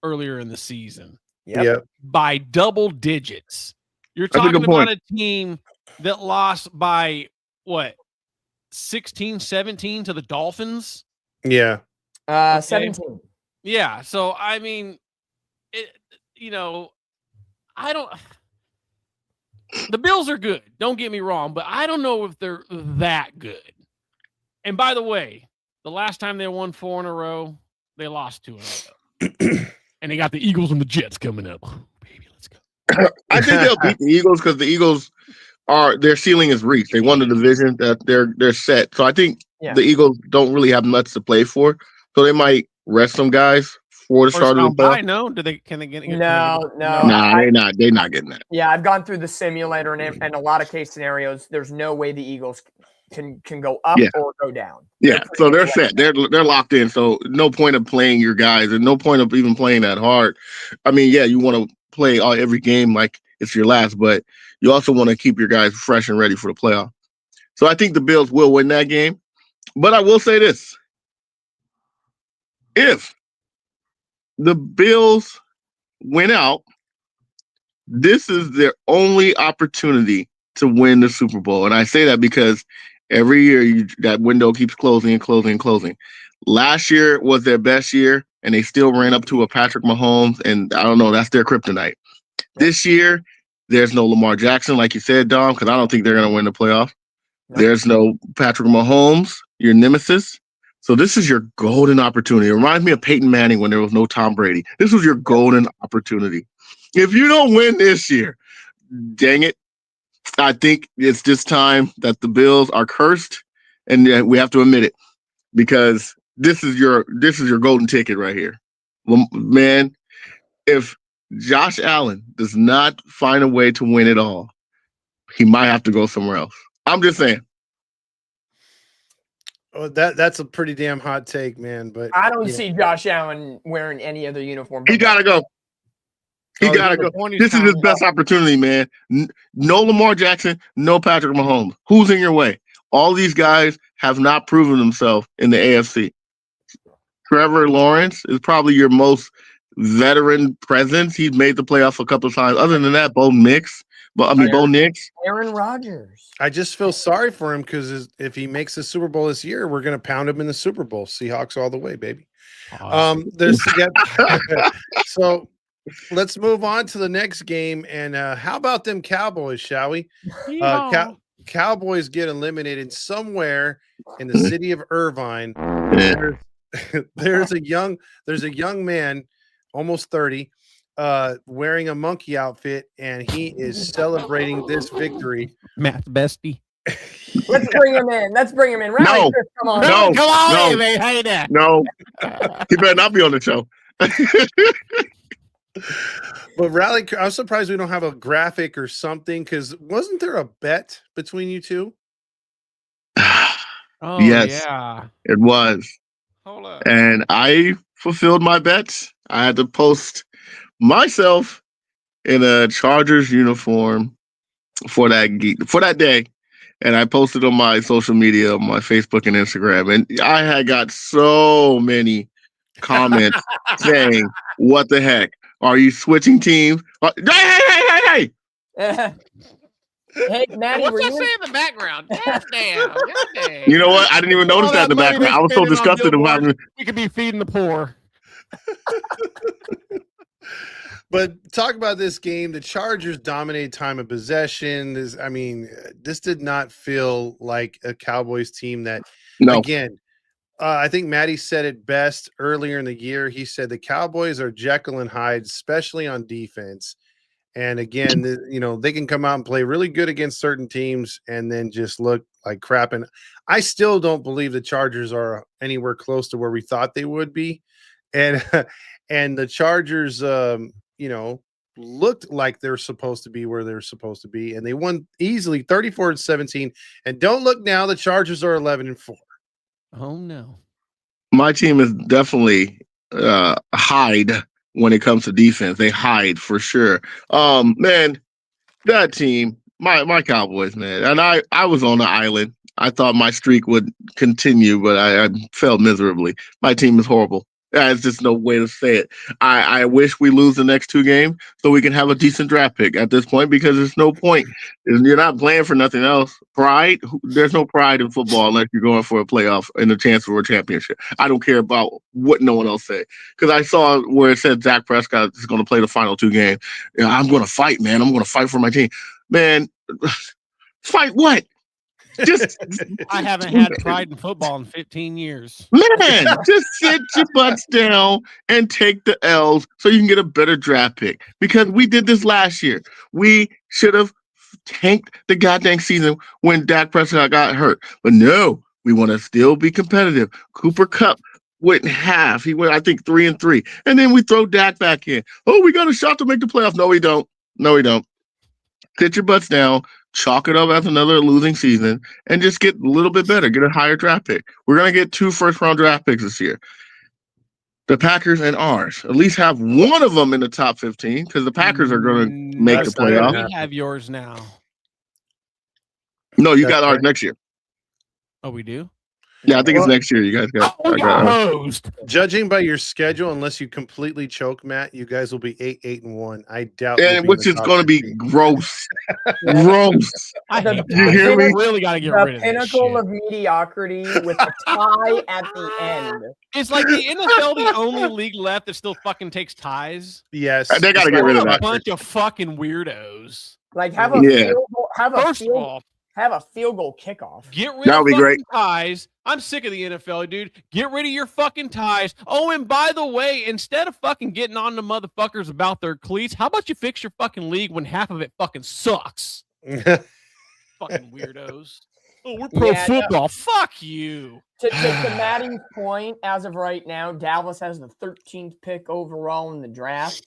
earlier in the season by double digits. You're talking about a team that lost by what, 16-17 to the Dolphins?
Yeah.
17.
Yeah. So, I mean, the Bills are good. Don't get me wrong, but I don't know if they're that good. And by the way, the last time they won 4 in a row, they lost 2 in a row. And they got the Eagles and the Jets coming up. Oh, baby, let's go.
I think they'll beat the Eagles because the Eagles their ceiling is reached. They won the division, that they're set. So I think the Eagles don't really have much to play for. So they might rest some guys for the start of the playoffs.
No, can they get?
No.
Nah, they're not getting that.
Yeah, I've gone through the simulator and a lot of case scenarios. There's no way the Eagles can go up or go down.
Yeah, so they're set. They're locked in. So no point of playing your guys, and no point of even playing that hard. I mean, yeah, you want to play every game like it's your last, but you also want to keep your guys fresh and ready for the playoff. So I think the Bills will win that game. But I will say this. If the Bills win out, this is their only opportunity to win the Super Bowl. And I say that because every year that window keeps closing and closing and closing. Last year was their best year, and they still ran up to a Patrick Mahomes, and I don't know, that's their kryptonite. This year, there's no Lamar Jackson, like you said, Dom, because I don't think they're going to win the playoff. There's no Patrick Mahomes, your nemesis. So this is your golden opportunity. It reminds me of Peyton Manning when there was no Tom Brady. This was your golden opportunity. If you don't win this year, dang it, I think it's this time that the Bills are cursed, and we have to admit it, because this is your golden ticket right here. Man, if Josh Allen does not find a way to win it all, he might have to go somewhere else. I'm just saying.
Oh, that's a pretty damn hot take, man. But
I don't see Josh Allen wearing any other uniform.
He gotta go. He gotta go. This is his best opportunity, man. No Lamar Jackson, no Patrick Mahomes. Who's in your way? All these guys have not proven themselves in the AFC. Trevor Lawrence is probably your most veteran presence. He's made the playoffs a couple of times. Other than that, Bo Nix.
Aaron Rodgers.
I just feel sorry for him because if he makes the Super Bowl this year, we're going to pound him in the Super Bowl. Seahawks all the way, baby. So let's move on to the next game. And how about them Cowboys, shall we? Cowboys get eliminated somewhere in the city of Irvine. There's a young man, almost 30, wearing a monkey outfit, and he is celebrating this victory.
Matt Bestie.
Let's bring him in. Rally, Chris, come on.
Man. Hey there.
No, he better not be on the show.
But Rally, I'm surprised we don't have a graphic or something, because wasn't there a bet between you two?
Oh
Yes,
yeah.
it was.
Hold up.
And I fulfilled my bets. I had to post myself in a Chargers uniform for that day, and I posted on my social media, on my Facebook and Instagram, and I had got so many comments saying, "What the heck? Are you switching teams? Hey!
Hey,
Hey,
Maddie,
what's
were
that
you
say
in?
in the background? God damn. God damn.
You know what? I didn't even
All
notice that
that
in the
money we
background. I was so
spending on
disgusted of
billboards,
having.
we could be feeding the poor.
But talk about this game. The Chargers dominated time of possession. This did not feel like a Cowboys team that,
No,
again, I think Matty said it best earlier in the year. He said the Cowboys are Jekyll and Hyde, especially on defense. And again, they can come out and play really good against certain teams and then just look like crap. And I still don't believe the Chargers are anywhere close to where we thought they would be. And and the Chargers, looked like they're supposed to be where they're supposed to be, and they won easily 34-17. And don't look now, the Chargers are 11-4.
Oh no.
my team is definitely hide when it comes to defense. They hide for sure. Man, that team, my Cowboys, man, and I was on the island. I thought my streak would continue, but I failed miserably. My team is horrible. There's just no way to say it. I wish we lose the next two games so we can have a decent draft pick at this point because there's no point. You're not playing for nothing else. Pride? There's no pride in football unless you're going for a playoff and a chance for a championship. I don't care about what no one else said because I saw where it said Dak Prescott is going to play the final two games. I'm going to fight, man. I'm going to fight for my team. Man, fight what? Just
I haven't had pride in football in 15 years.
man, just sit your butts down and take the L's so you can get a better draft pick. Because we did this last year. We should have tanked the goddamn season when Dak Prescott got hurt. But no, we want to still be competitive. Cooper Kupp went half. He went, I think, 3-3. And then we throw Dak back in. Oh, we got a shot to make the playoffs. No, we don't. No, we don't. Sit your butts down, chalk it up as another losing season, and just get a little bit better, get a higher draft pick. We're going to get 2 first-round draft picks this year. The Packers and ours. At least have one of them in the top 15 because the Packers are going to make the
That's not gonna
playoffs.
happen.
We have yours now.
No, you
That's
got ours
right.
next year.
Oh, we do?
Yeah, I think
Well,
it's next year. You guys got.
Oh, we
I
got
got
hosed.
Judging by your schedule, unless you completely choke, Matt, you guys will be 8-1. I doubt you'll
and
be in
which
the
is
top
going to be
15.
gross.
Yeah,
Gross.
I
The-
hate
You
ties.
hear
We
me?
really got to get
the
rid of this
pinnacle
shit.
of mediocrity with a tie at the end.
It's like the NFL, the only league left that still fucking takes ties.
Yes.
They gotta
it's
get
like
rid of
What a
that.
bunch of fucking weirdos.
Like have a
Yeah.
field goal,
First of all,
have a field goal kickoff.
get rid
That
of
would be
fucking
great.
ties. I'm sick of the NFL, dude. Get rid of your fucking ties. Oh, and by the way, instead of fucking getting on the motherfuckers about their cleats, how about you fix your fucking league when half of it fucking sucks? Fucking weirdos. Oh, we're pro
Yeah, no.
football. Fuck you.
To Maddie's point, as of right now, Dallas has the 13th pick overall in the draft.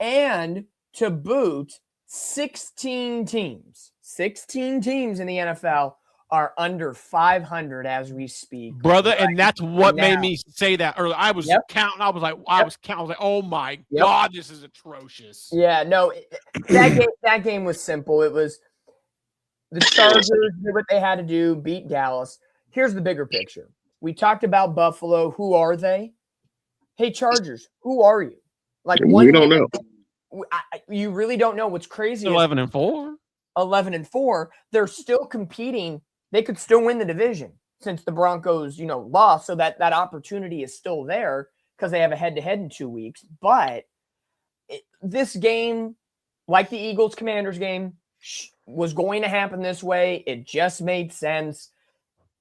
And to boot, 16 teams in the NFL are under 500 as we speak.
Brother, and that's what
now.
made me say that earlier. I was
Yep.
counting. I was like, oh my
Yep.
God, this is atrocious.
Yeah, no, that game was simple. It was the Chargers did what they had to do, beat Dallas. Here's the bigger picture. We talked about Buffalo. Who are they? Hey, Chargers, who are you? Like
We don't know.
You really don't know. What's crazy is
11-4.
11-4. They're still competing. They could still win the division since the Broncos, lost. So that opportunity is still there because they have a head-to-head in 2 weeks. But this game, like the Eagles-Commanders game, was going to happen this way. It just made sense.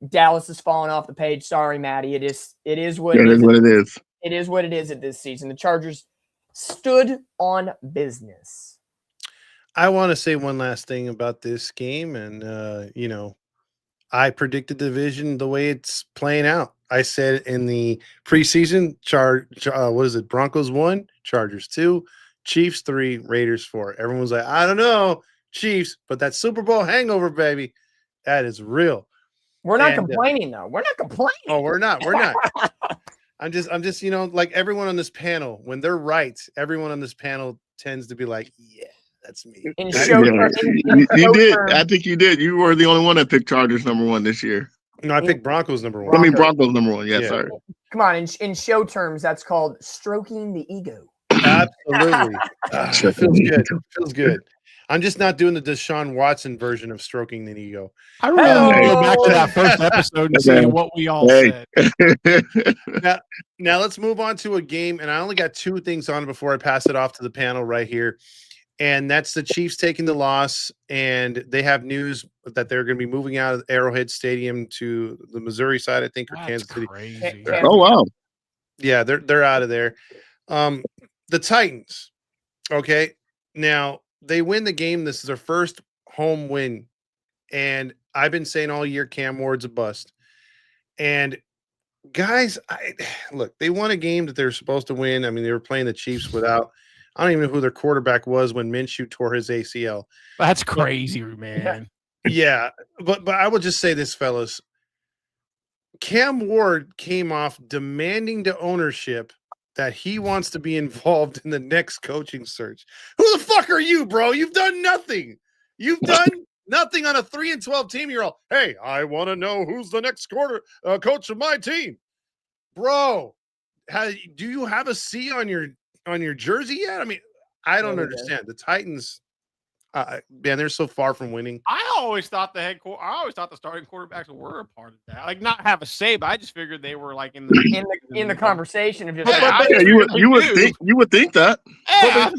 Dallas is falling off the page. Sorry, Maddie. It is what it is.
What it is.
It is what it is at this season. The Chargers stood on business.
I want to say one last thing about this game. And, I predicted the division the way it's playing out. I said in the preseason, Broncos 1, Chargers 2, Chiefs 3, Raiders 4. Everyone was like, I don't know, Chiefs, but that Super Bowl hangover, baby, that is real.
We're not
And,
complaining though. We're not complaining.
Oh, we're not. We're not. I'm just, like everyone on this panel, when they're right, everyone on this panel tends to be like, yeah, that's me.
In
Yeah,
show,
you did.
terms,
I think you did. You were the only one that picked Chargers #1 this year.
No, I picked Broncos number one.
I mean
Broncos.
Broncos #1. Yes,
Yeah.
sir.
come on. In show terms, that's called stroking the ego.
Absolutely. It feels good. Feels good. I'm just not doing the Deshaun Watson version of stroking the ego.
I really need to go back to that
Hello.
first episode and see what we all
Hey.
said.
Now let's move on to a game, and I only got two things on it before I pass it off to the panel right here. And that's the Chiefs taking the loss, and they have news that they're going to be moving out of Arrowhead Stadium to the Missouri side, I think, or
That's
Kansas City.
crazy.
Oh wow.
Yeah, they're out of there. The Titans. Okay. Now they win the game. This is their first home win. And I've been saying all year Cam Ward's a bust. And guys, look, they won a game that they're supposed to win. I mean, they were playing the Chiefs without, I don't even know who their quarterback was when Minshew tore his ACL.
That's crazy, man.
Yeah, but I will just say this, fellas. Cam Ward came off demanding to ownership that he wants to be involved in the next coaching search. Who the fuck are you, bro? You've done nothing. You've done nothing on a 3-12 team. You're all, hey, I want to know who's the next coach of my team, bro. Do you have a C on your jersey yet? I mean, I don't understand. The Titans, man, they're so far from winning.
I always thought the starting quarterbacks were a part of that. Like, not have a say, but I just figured they were like in
the conversation of just.
Yeah, you would think that.
Yeah,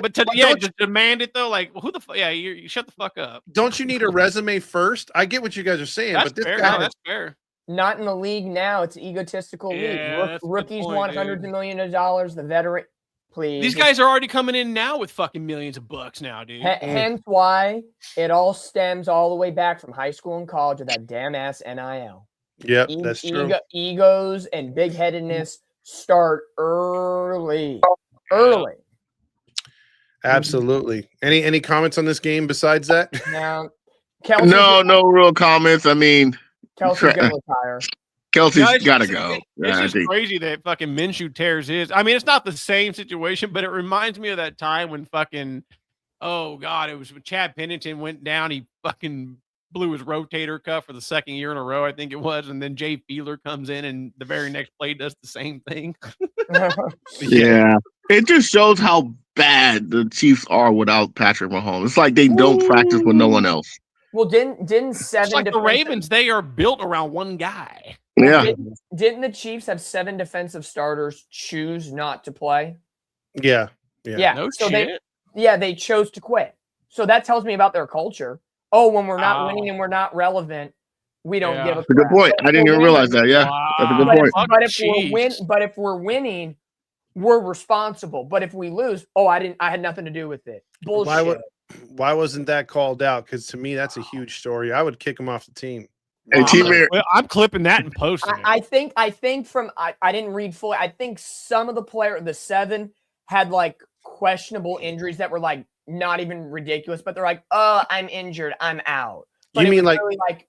but
just
demand it though. Like, who the fuck? Yeah, you shut the fuck up.
Don't you need a resume first? I get what you guys are saying,
That's
but this
fair.
guy,
That's fair.
Not in the league now. It's an egotistical
Yeah,
league.
that's a good
Rookies
point,
want
dude.
hundreds of millions of dollars. The veteran, please.
These guys are already coming in now with fucking millions of bucks now, dude.
Hence why it all stems all the way back from high school and college with that damn ass NIL.
Yep, that's true.
Egos and big headedness start early. Early.
Absolutely. Any comments on this game besides that?
Now, Kelsey,
No real comments. I mean,
Kelsey's gonna retire.
Kelsey's got to go.
It's just crazy that fucking Minshew tears his. I mean, it's not the same situation, but it reminds me of that time when fucking, oh God, it was when Chad Pennington went down. He fucking blew his rotator cuff for the second year in a row, I think it was. And then Jay Fiedler comes in and the very next play does the same thing.
Yeah. It just shows how bad the Chiefs are without Patrick Mahomes. It's like they don't practice with no one else.
Well, didn't seven
It's like the Ravens, they are built around one guy.
Yeah.
Didn't the Chiefs have 7 defensive starters choose not to play?
Yeah.
No
so
shit.
they chose to quit. So that tells me about their culture. Oh, when we're not winning and we're not relevant, we don't give a
That's a good point. I didn't even realize that. Yeah. That's a good point.
But if we're winning, we're responsible. But if we lose, I had nothing to do with it. Bullshit.
Why wasn't that called out? Because to me, that's a huge story. I would kick him off the team.
Hey,
I'm clipping that and posting it.
I think I didn't read fully. I think some of the 7 had like questionable injuries that were like not even ridiculous, but they're like, oh, I'm injured, I'm out. But
you mean like,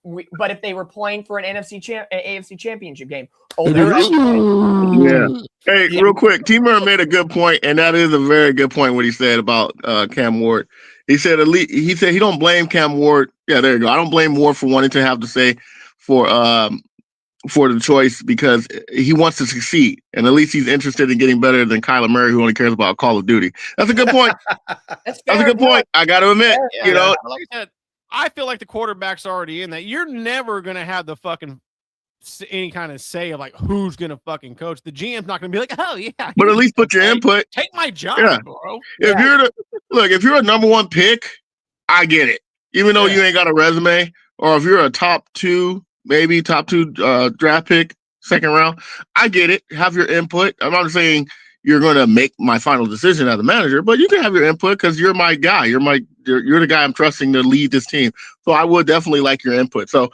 really but if they were playing for an AFC championship game,
yeah. Hey, real quick, T-Murray made a good point, and that is a very good point what he said about Cam Ward. He said he don't blame Cam Ward. Yeah, there you go. I don't blame Ward for wanting to have to say for the choice because he wants to succeed, and at least he's interested in getting better than Kyler Murray, who only cares about Call of Duty. That's a good point. That's a good point. I got to admit,
like I said, I feel like the quarterback's already in that. You're never gonna have the fucking any kind of say of like who's gonna fucking coach. The GM's not gonna be like, oh yeah,
but at least put your input.
Take my job, bro.
If you're a number 1 pick, I get it. Even though you ain't got a resume, or if you're a top 2 draft pick, second round, I get it. Have your input. I'm not saying you're going to make my final decision as a manager, but you can have your input because you're my guy. You're the guy I'm trusting to lead this team. So I would definitely like your input. So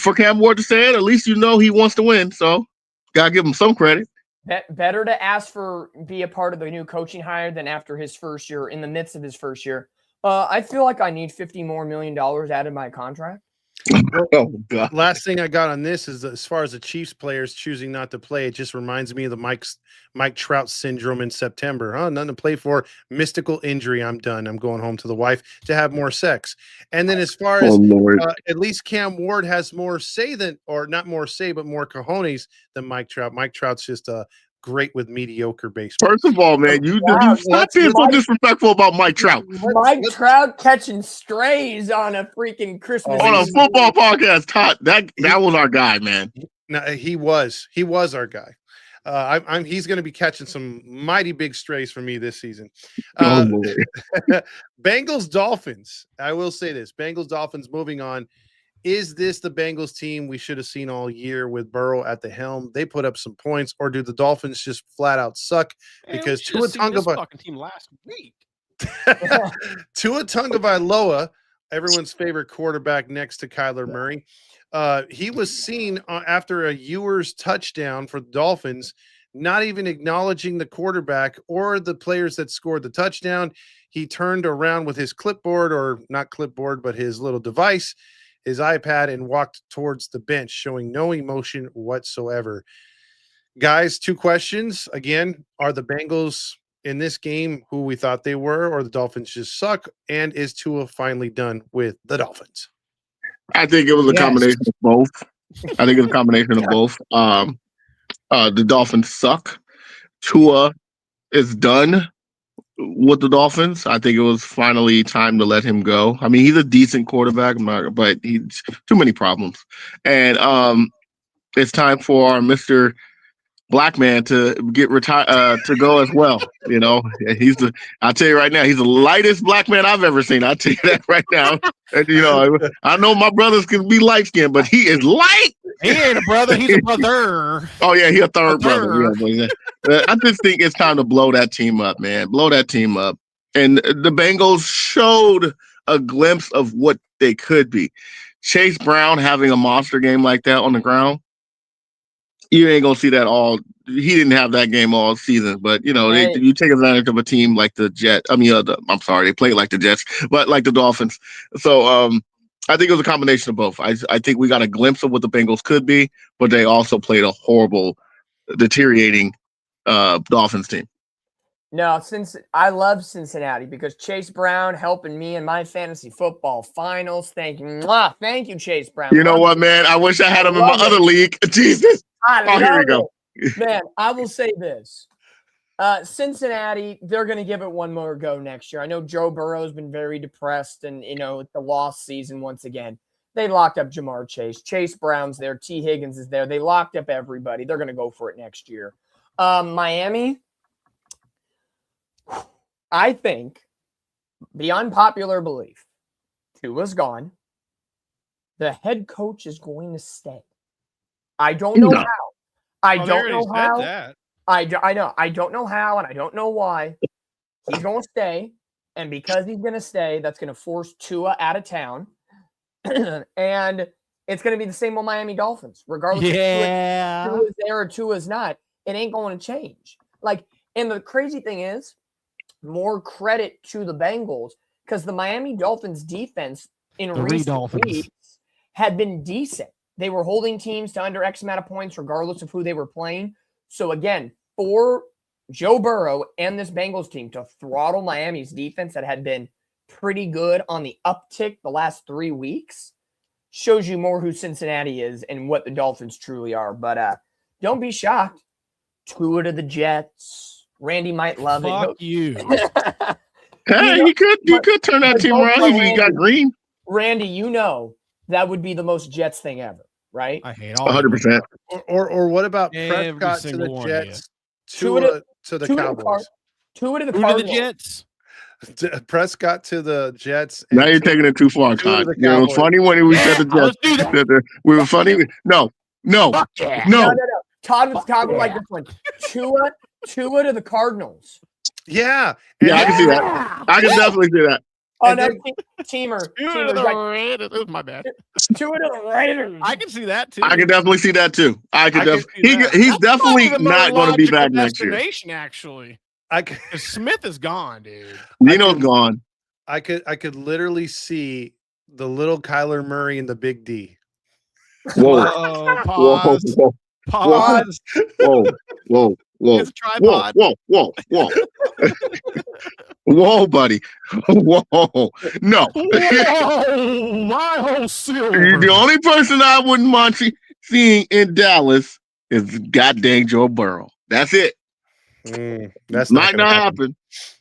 for Cam Ward to say it, at least he wants to win. So gotta give him some credit.
Better to ask be a part of the new coaching hire than after his first year, in the midst of his first year. I feel like I need $50 more million out of my contract.
Oh God.
Last thing I got on this is as far as the Chiefs players choosing not to play, it just reminds me of the Mike Trout syndrome in September. Oh, nothing to play for. Mystical injury. I'm done. I'm going home to the wife to have more sex. And then as far
Oh
as
Lord.
at least Cam Ward has more say than, or not more say, but more cojones than Mike Trout. Mike Trout's just great with mediocre baseball.
First of all, man, you
Wow,
stop being so disrespectful about Mike Trout
Mike Trout catching strays on a freaking Christmas
on a
Eve.
football podcast. Todd, that was our guy, man.
No, he was our guy. He's going to be catching some mighty big strays for me this season.
Oh Lord.
Bengals Dolphins. I will say this: Bengals Dolphins. Moving on. Is this the Bengals team we should have seen all year with Burrow at the helm? They put up some points, or do the Dolphins just flat out suck? Because
Tua fucking team last week.
Tua Tagovailoa, everyone's favorite quarterback next to Kyler Murray. He was seen after a Ewers touchdown for the Dolphins, not even acknowledging the quarterback or the players that scored the touchdown. He turned around with his clipboard, or not clipboard, but his little device, his iPad, and walked towards the bench, showing no emotion whatsoever. Guys, 2 questions. Again, are the Bengals in this game who we thought they were, or the Dolphins just suck? And is Tua finally done with the Dolphins?
I think it was a combination of both. I think it's a combination of both. The Dolphins suck. Tua is done with the Dolphins. I think it was finally time to let him go. I mean, he's a decent quarterback, but he's too many problems. And it's time for our Mr. Black man to get retired to go as well. You know, I'll tell you right now, he's the lightest black man I've ever seen. I'll tell you that right now. And, you know, I know my brothers can be light skinned, but he is light.
He ain't a brother, he's a brother.
Oh yeah, he a third brother. Yeah, I just think it's time to blow that team up, man. Blow that team up. And the Bengals showed a glimpse of what they could be. Chase Brown having a monster game like that on the ground. You ain't gonna see that all. He didn't have that game all season, but you know, you take advantage of a team like the Jets. I mean, I'm sorry, they played like the Jets, but like the Dolphins. So I think it was a combination of both. I think we got a glimpse of what the Bengals could be, but they also played a horrible, deteriorating Dolphins team.
No, since I love Cincinnati because Chase Brown helping me in my fantasy football finals. Thank you, Chase Brown.
You know what, man? I wish I had him in my other league. Jesus. Here we go.
Man, I will say this. Cincinnati, they're going to give it one more go next year. I know Joe Burrow's been very depressed and, you know, the lost season once again. They locked up Jamar Chase. Chase Brown's there. T. Higgins is there. They locked up everybody. They're going to go for it next year. Miami, I think, beyond popular belief, Tua's gone. The head coach is going to stay. I don't know how. I don't know how. I know. I don't know how, and I don't know why. He's going to stay, and because he's going to stay, that's going to force Tua out of town, and it's going to be the same with Miami Dolphins, regardless if Tua's there or Tua's not. It ain't going to change. Like, and the crazy thing is, more credit to the Bengals because the Miami Dolphins defense in recent weeks had been decent. They were holding teams to under X amount of points, regardless of who they were playing. So again, for Joe Burrow and this Bengals team to throttle Miami's defense that had been pretty good on the uptick the last 3 weeks shows you more who Cincinnati is and what the Dolphins truly are. But don't be shocked. Tua to the Jets. Randy might love
Fuck
it.
you.
Hey, you could turn that team around if you got Green.
Randy, you know that would be the most Jets thing ever, right?
I hate all
100%.
Or what about Prescott to the Jets, Tua to the Cowboys?
Tua to the
Who
Cardinals.
to the Jets?
Prescott to the Jets.
Now you're taking it too far, Todd. You know, it was funny when we said the Jets.
Let's do that.
We were funny. No.
Fuck yeah.
No. Todd was talking like this one. Tua to the Cardinals.
Yeah.
Yeah, I can see that. I can definitely see that.
Oh, no, Teamer.
Tua to the Raiders. It was my bad.
Tua to the Raiders.
I can see that too.
I can definitely see that too. He's definitely not going to be back next year.
Actually, Smith is gone, dude.
Nino's gone.
I could literally see the little Kyler Murray and the big D.
Whoa,
Whoa,
whoa,
pause.
whoa,
Pause.
whoa, whoa, whoa,
It's a
whoa,
tripod.
whoa, whoa, buddy, whoa, no.
Whoa, my whole silver.
The only person I wouldn't mind seeing in Dallas is goddamn Joe Burrow. That's it.
That's
Might not happen,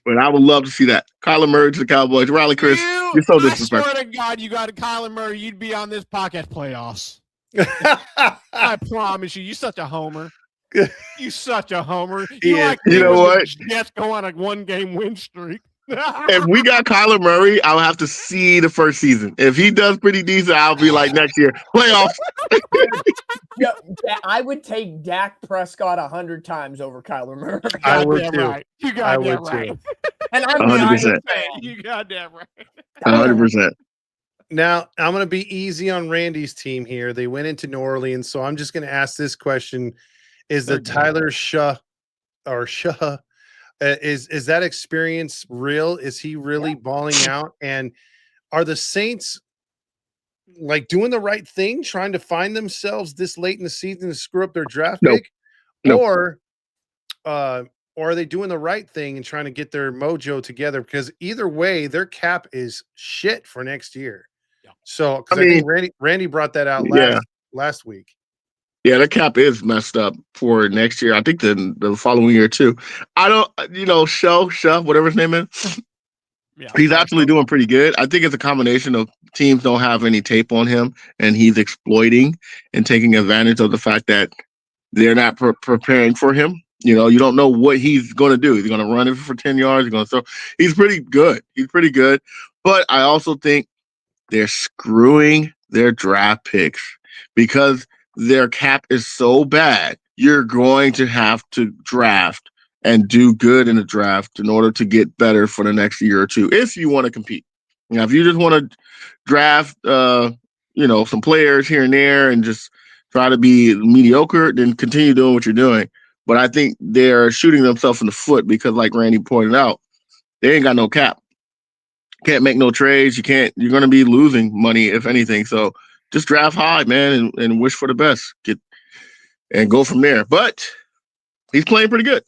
but I would love to see that. Kyler Murray to the Cowboys. Riley Chris, you're so
I
disrespectful.
swear to God, you got a Kyler Murray, you'd be on this podcast playoffs. I promise you, you're such a homer. You such a homer. You
Yeah,
like
you know
when
what?
the Jets go on a 1-game win streak.
If we got Kyler Murray, I'll have to see the first season. If he does pretty decent, I'll be like next year playoffs.
Yeah, I would take Dak Prescott 100 times over Kyler Murray.
I would
Goddamn
too.
right. You
I
got that
would
right.
too.
And I'm
100%.
You got that right.
100%.
Now, I'm going to be easy on Randy's team here. They went into New Orleans, so I'm just going to ask this question. Is the Tyler Shah is that experience real? Is he really balling out? And are the Saints like doing the right thing, trying to find themselves this late in the season to screw up their draft pick?
No.
Or are they doing the right thing and trying to get their mojo together? Because either way, their cap is shit for next year.
Yeah.
So, because I think Randy brought that out last week.
Yeah, the cap is messed up for next year. I think the following year too. I don't, Shah, whatever his name is.
Yeah,
he's actually doing pretty good. I think it's a combination of teams don't have any tape on him, and he's exploiting and taking advantage of the fact that they're not preparing for him. You don't know what he's going to do. He's going to run it for 10 yards. He's going to throw. He's pretty good. But I also think they're screwing their draft picks because their cap is so bad. You're going to have to draft and do good in the draft in order to get better for the next year or two if you want to compete. Now, if you just want to draft, some players here and there and just try to be mediocre, then continue doing what you're doing. But I think they're shooting themselves in the foot because, like Randy pointed out, they ain't got no cap. Can't make no trades. You're going to be losing money, if anything. So just draft high, man, and wish for the best. And go from there. But he's playing pretty good.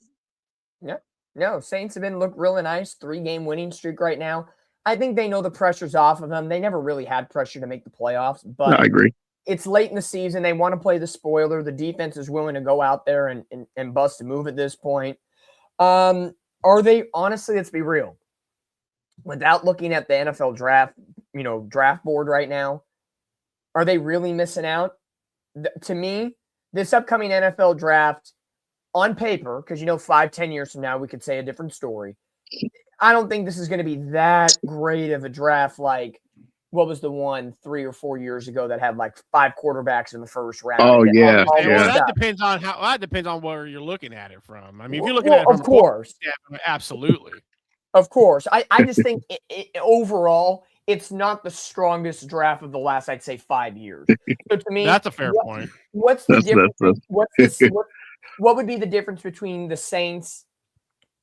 Yeah. No, Saints have look really nice. 3-game winning streak right now. I think they know the pressure's off of them. They never really had pressure to make the playoffs, but
no, I agree.
It's late in the season. They want to play the spoiler. The defense is willing to go out there and bust a move at this point. Are they, honestly, let's be real, without looking at the NFL draft, draft board right now, are they really missing out? To me, this upcoming NFL draft, on paper, because 5-10 years from now, we could say a different story. I don't think this is going to be that great of a draft like what was the one 3 or 4 years ago that had like 5 quarterbacks in the first round?
Oh, yeah.
Well, that depends on where you're looking at it from. I mean, if you're looking at it from
of course.
Absolutely.
Of course. I just think overall, it's not the strongest draft of the last, I'd say, 5 years. So to me,
that's a fair point.
What's the difference? What would be the difference between the Saints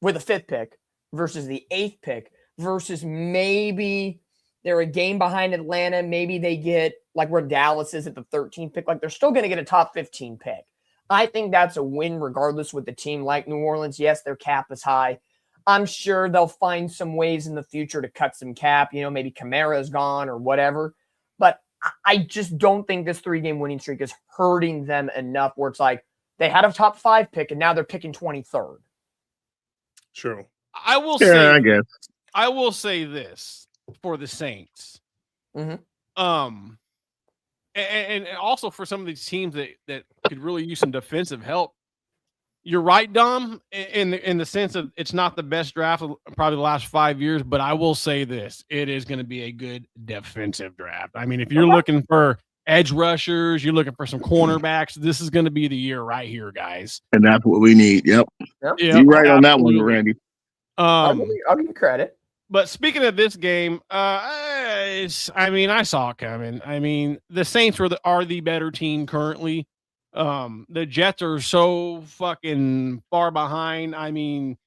with a 5th pick versus the 8th pick versus maybe they're a game behind Atlanta. Maybe they get like where Dallas is at the 13th pick. Like they're still going to get a top 15 pick. I think that's a win regardless with the team like New Orleans. Yes, their cap is high. I'm sure they'll find some ways in the future to cut some cap. Maybe Kamara's gone or whatever. But I just don't think this 3-game winning streak is hurting them enough where it's like they had a top 5 pick and now they're picking 23rd.
True.
I will say this for the Saints.
Mm-hmm.
And also for some of these teams that could really use some defensive help. You're right, Dom, in the sense of it's not the best draft of probably the last 5 years, but I will say this: it is going to be a good defensive draft. I mean, if you're looking for edge rushers, you're looking for some cornerbacks, this is going to be the year right here, guys.
And that's what we need. Yep. You're right on that one, Randy.
I'll give you credit.
But speaking of this game, I saw it coming. I mean, the Saints are the better team currently. The Jets are so fucking far behind. I mean,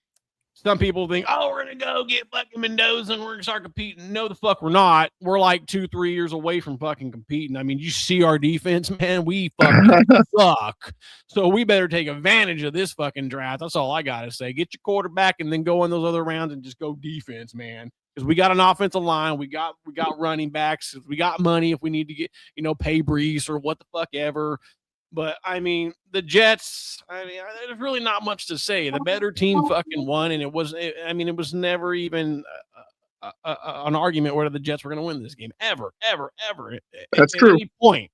some people think, we're gonna go get fucking Mendoza and we're gonna start competing. No, the fuck we're not. We're like 2-3 years away from fucking competing. I mean, you see our defense, man. We fucking suck. So we better take advantage of this fucking draft. That's all I gotta say. Get your quarterback and then go in those other rounds and just go defense, man. Because we got an offensive line, we got running backs, we got money if we need to get, pay Brees or what the fuck ever. But I mean, the Jets, there's really not much to say. The better team fucking won, and it was never even an argument whether the Jets were going to win this game ever.
That's
at
true.
any point.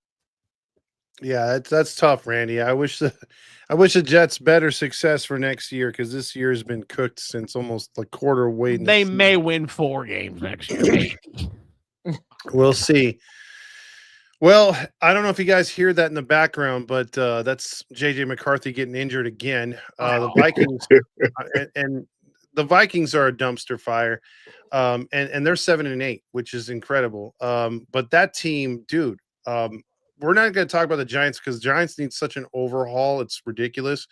Yeah, that's tough, Randy. I wish the Jets better success for next year because this year has been cooked since almost like quarter way.
They may win 4 games next year.
We'll see. Well, I don't know if you guys hear that in the background, but that's JJ McCarthy getting injured again. The Vikings and the Vikings are a dumpster fire, and they're 7-8, which is incredible. But that team, dude, we're not going to talk about the Giants because Giants need such an overhaul; it's ridiculous,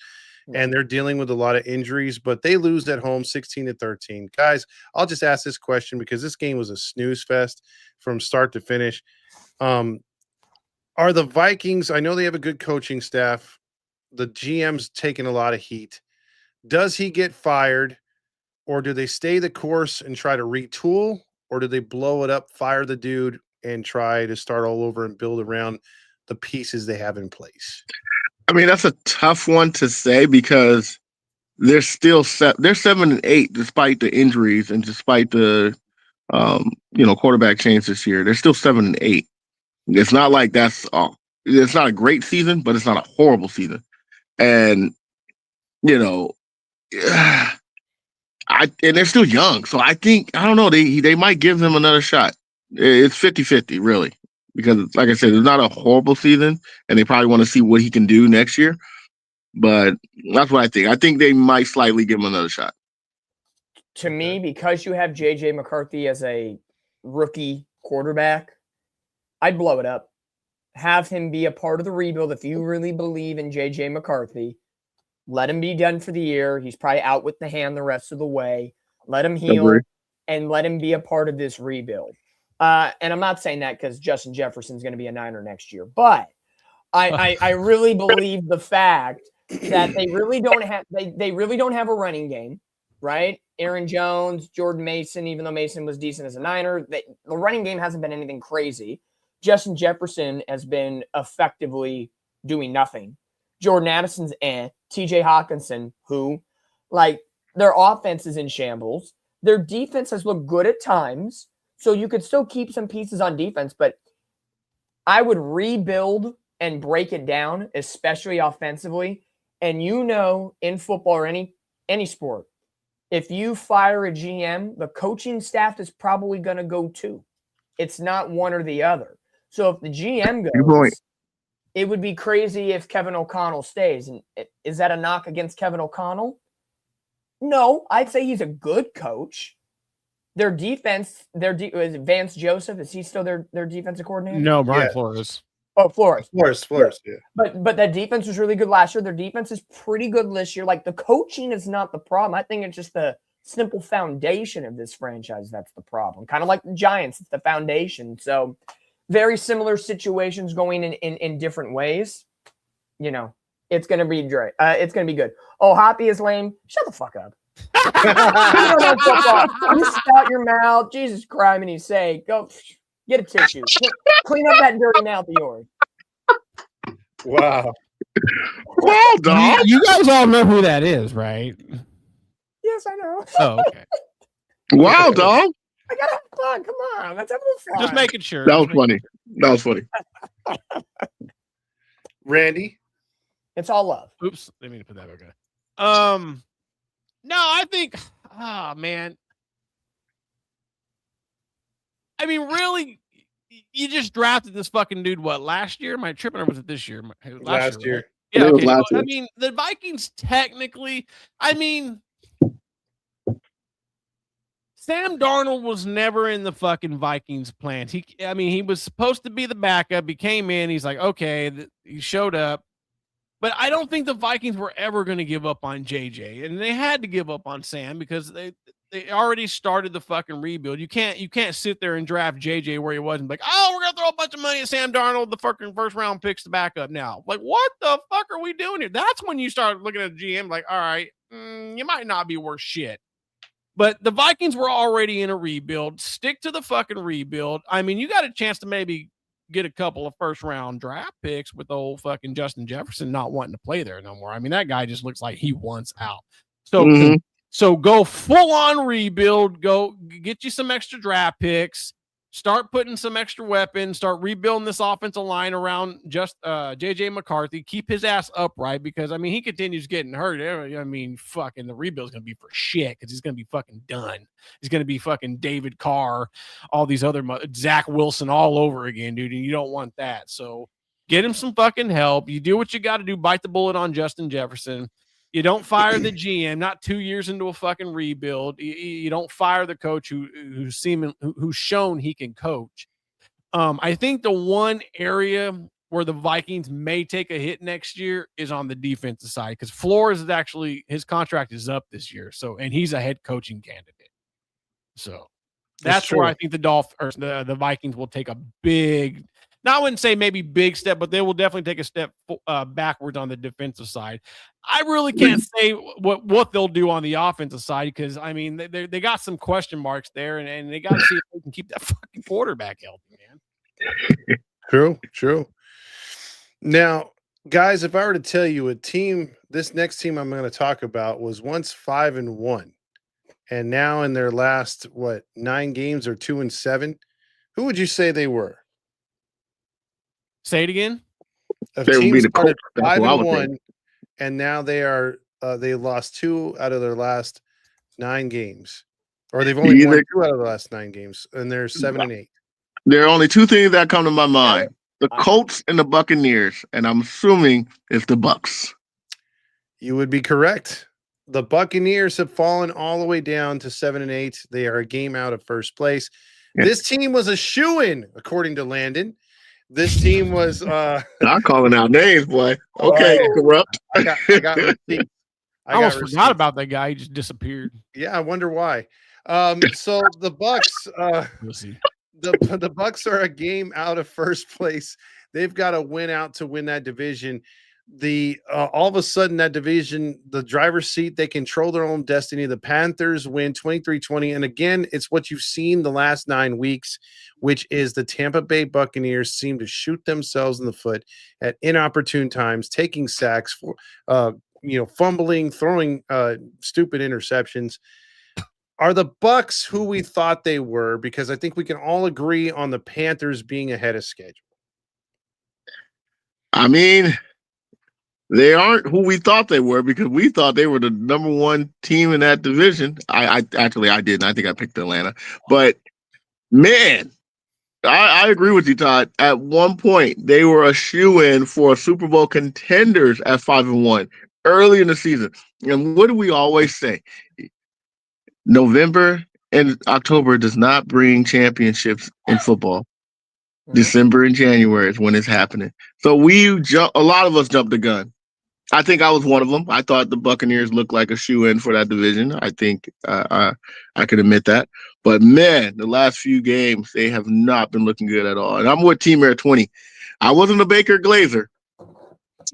and they're dealing with a lot of injuries. But they lose at home, 16-13. Guys, I'll just ask this question because this game was a snooze fest from start to finish. Are the Vikings, I know they have a good coaching staff. The GM's taking a lot of heat. Does he get fired, or do they stay the course and try to retool, or do they blow it up, fire the dude, and try to start all over and build around the pieces they have in place?
I mean, that's a tough one to say because they're still they're 7-8 despite the injuries and despite the quarterback change this year. They're still 7-8. It's not like it's not a great season, but it's not a horrible season. And, and they're still young. So I don't know, they might give him another shot. It's 50-50, really, because like I said, it's not a horrible season and they probably want to see what he can do next year. But that's what I think. I think they might slightly give him another shot.
To me, because you have JJ McCarthy as a rookie quarterback, I'd blow it up. Have him be a part of the rebuild. If you really believe in JJ McCarthy, let him be done for the year. He's probably out with the hand the rest of the way. Let him heal and let him be a part of this rebuild. And I'm not saying that because Justin Jefferson's going to be a Niner next year, but I really believe the fact that they really don't have a running game, right? Aaron Jones, Jordan Mason, even though Mason was decent as a Niner, the running game hasn't been anything crazy. Justin Jefferson has been effectively doing nothing. Jordan Addison's TJ Hawkinson, who, like, their offense is in shambles. Their defense has looked good at times, so you could still keep some pieces on defense, but I would rebuild and break it down, especially offensively. And in football or any sport, if you fire a GM, the coaching staff is probably going to go too. It's not one or the other. So if the GM goes, it would be crazy if Kevin O'Connell stays. And is that a knock against Kevin O'Connell? No, I'd say he's a good coach. Their defense, is it Vance Joseph? Is he still their defensive coordinator?
No, Brian Flores.
Oh, Flores.
Flores, yeah.
But that defense was really good last year. Their defense is pretty good this year. Like, the coaching is not the problem. I think it's just the simple foundation of this franchise that's the problem. Kind of like the Giants, it's the foundation. So very similar situations going in different ways. It's going to be great. It's going to be good. Oh, Hoppy is lame. Shut the fuck up. You don't know football. You spout your mouth. Jesus Christ, and say, go get a tissue. Clean up that dirty mouth of yours.
Wow.
Well, dog.
You guys all know who that is, right?
Yes, I know.
Oh, okay.
Wow, dog.
I gotta have fun. Come on. Let's have a little fun.
Just making sure.
That was funny. That was funny.
Randy?
It's all love.
Oops. Didn't mean to put that okay. No, I think, man. I mean, really, you just drafted this fucking dude, what, last year? Am I tripping, or was it this year?
Last year.
Right? Yeah,
It was
okay.
last
I
year.
mean, the Vikings technically, Sam Darnold was never in the fucking Vikings plan. He was supposed to be the backup. He came in. He's like, okay, he showed up. But I don't think the Vikings were ever going to give up on JJ, and they had to give up on Sam because they already started the fucking rebuild. You can't sit there and draft JJ where he was and be like, oh, we're gonna throw a bunch of money at Sam Darnold, the fucking first round picks to back up now. Like, what the fuck are we doing here? That's when you start looking at the GM like, all right, you might not be worth shit. But the Vikings were already in a rebuild. Stick to the fucking rebuild. I mean, you got a chance to maybe get a couple of first round draft picks with the old fucking Justin Jefferson not wanting to play there no more. I mean, that guy just looks like he wants out. So, so go full on rebuild. Go get you some extra draft picks. Start putting some extra weapons. Start rebuilding this offensive line around just JJ McCarthy. Keep his ass upright because I mean he continues getting hurt. I mean, fucking the rebuild's gonna be for shit because he's gonna be fucking done. He's gonna be fucking David Carr, all these other Zach Wilson all over again, dude. And you don't want that. So get him some fucking help. You do what you got to do. Bite the bullet on Justin Jefferson. You don't fire the GM, not 2 years into a fucking rebuild. You don't fire the coach who's shown he can coach. I think the one area where the Vikings may take a hit next year is on the defensive side because Flores is actually his contract is up this year. So and he's a head coaching candidate. So that's where I think the Vikings will take a big. Now, I wouldn't say maybe big step, but they will definitely take a step backwards on the defensive side. I really can't say what they'll do on the offensive side because, I mean, they got some question marks there, and they got to see if they can keep that fucking quarterback healthy, man.
True. Now, guys, if I were to tell you this next team I'm going to talk about was once 5-1, and now in their last, 9 games are 2-7, who would you say they were?
Say it again.
They would be the Colts. 5-1, and now they are. They lost 2 out of their last 9 games, or they've only won 2 out of the last 9 games, and they're 7-8.
There are only 2 things that come to my mind: the Colts and the Buccaneers, and I'm assuming it's the Bucs.
You would be correct. The Buccaneers have fallen all the way down to 7-8. They are a game out of first place. Yeah. This team was a shoo-in, according to Landon. This team was
not calling out names, boy. Okay, corrupt.
I got receipts.
I almost forgot about that guy. He just disappeared.
Yeah, I wonder why. So the Bucs, the Bucs are a game out of first place. They've got to win out to win that division. All of a sudden that division, the driver's seat, they control their own destiny. The Panthers win 23-20. And again, it's what you've seen the last 9 weeks, which is the Tampa Bay Buccaneers seem to shoot themselves in the foot at inopportune times, taking sacks, fumbling, throwing stupid interceptions. Are the Bucs who we thought they were? Because I think we can all agree on the Panthers being ahead of schedule.
I mean, they aren't who we thought they were because we thought they were the number 1 team in that division. I didn't. I think I picked Atlanta. But, man, I agree with you, Todd. At one point, they were a shoo-in for Super Bowl contenders at 5-1 early in the season. And what do we always say? November and October does not bring championships in football. December and January is when it's happening. So a lot of us jumped the gun. I think I was one of them. I thought the Buccaneers looked like a shoe-in for that division. I think I could admit that. But, man, the last few games, they have not been looking good at all. And I'm with Team Air 20. I wasn't a Baker Glazer,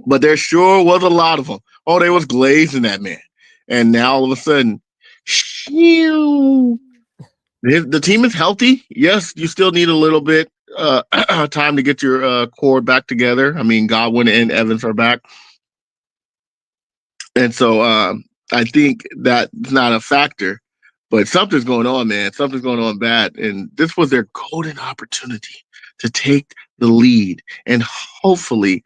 but there sure was a lot of them. Oh, they was glazing that man. And now all of a sudden, the team is healthy. Yes, you still need a little bit time to get your core back together. I mean, Godwin and Evans are back. And so I think that's not a factor, but something's going on, man. Something's going on bad. And this was their golden opportunity to take the lead and hopefully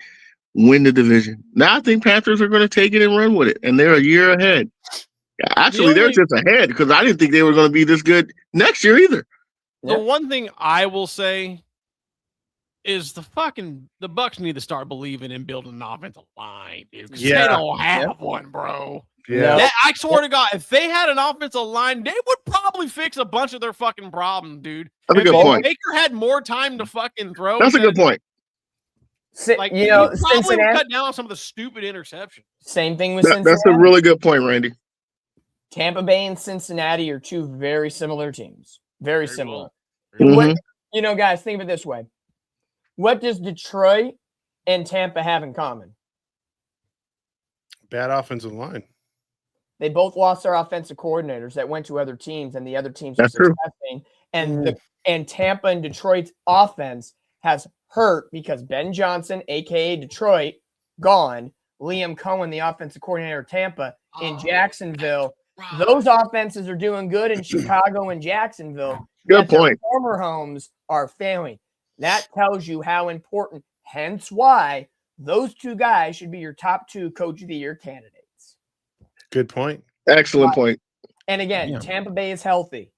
win the division. Now I think Panthers are going to take it and run with it, and they're a year ahead. Actually, they're just ahead because I didn't think they were going to be this good next year either.
The one thing I will say is the Bucs need to start believing in building an offensive line, dude. Because they don't have one, bro.
Yeah.
I swear to God, if they had an offensive line, they would probably fix a bunch of their fucking problems, dude.
That's a good point.
Baker had more time to fucking throw.
That's a good point.
Like, you know, Cincinnati cut down on some of the stupid interceptions.
Same thing with Cincinnati.
That's a really good point, Randy.
Tampa Bay and Cincinnati are two very similar teams. Very similar.
Cool.
What, guys, think of it this way. What does Detroit and Tampa have in common?
Bad offensive line.
They both lost their offensive coordinators that went to other teams, and the other teams
That's
are
true.
successing. And Tampa and Detroit's offense has hurt because Ben Johnson, aka Detroit, gone. Liam Cohen, the offensive coordinator of Tampa, in Jacksonville. Those offenses are doing good in Chicago and Jacksonville.
Good point.
Their former homes are failing. That tells you how important, hence why those two guys should be your top 2 Coach of the Year candidates.
Good point.
Excellent point.
And again, Tampa Bay is healthy.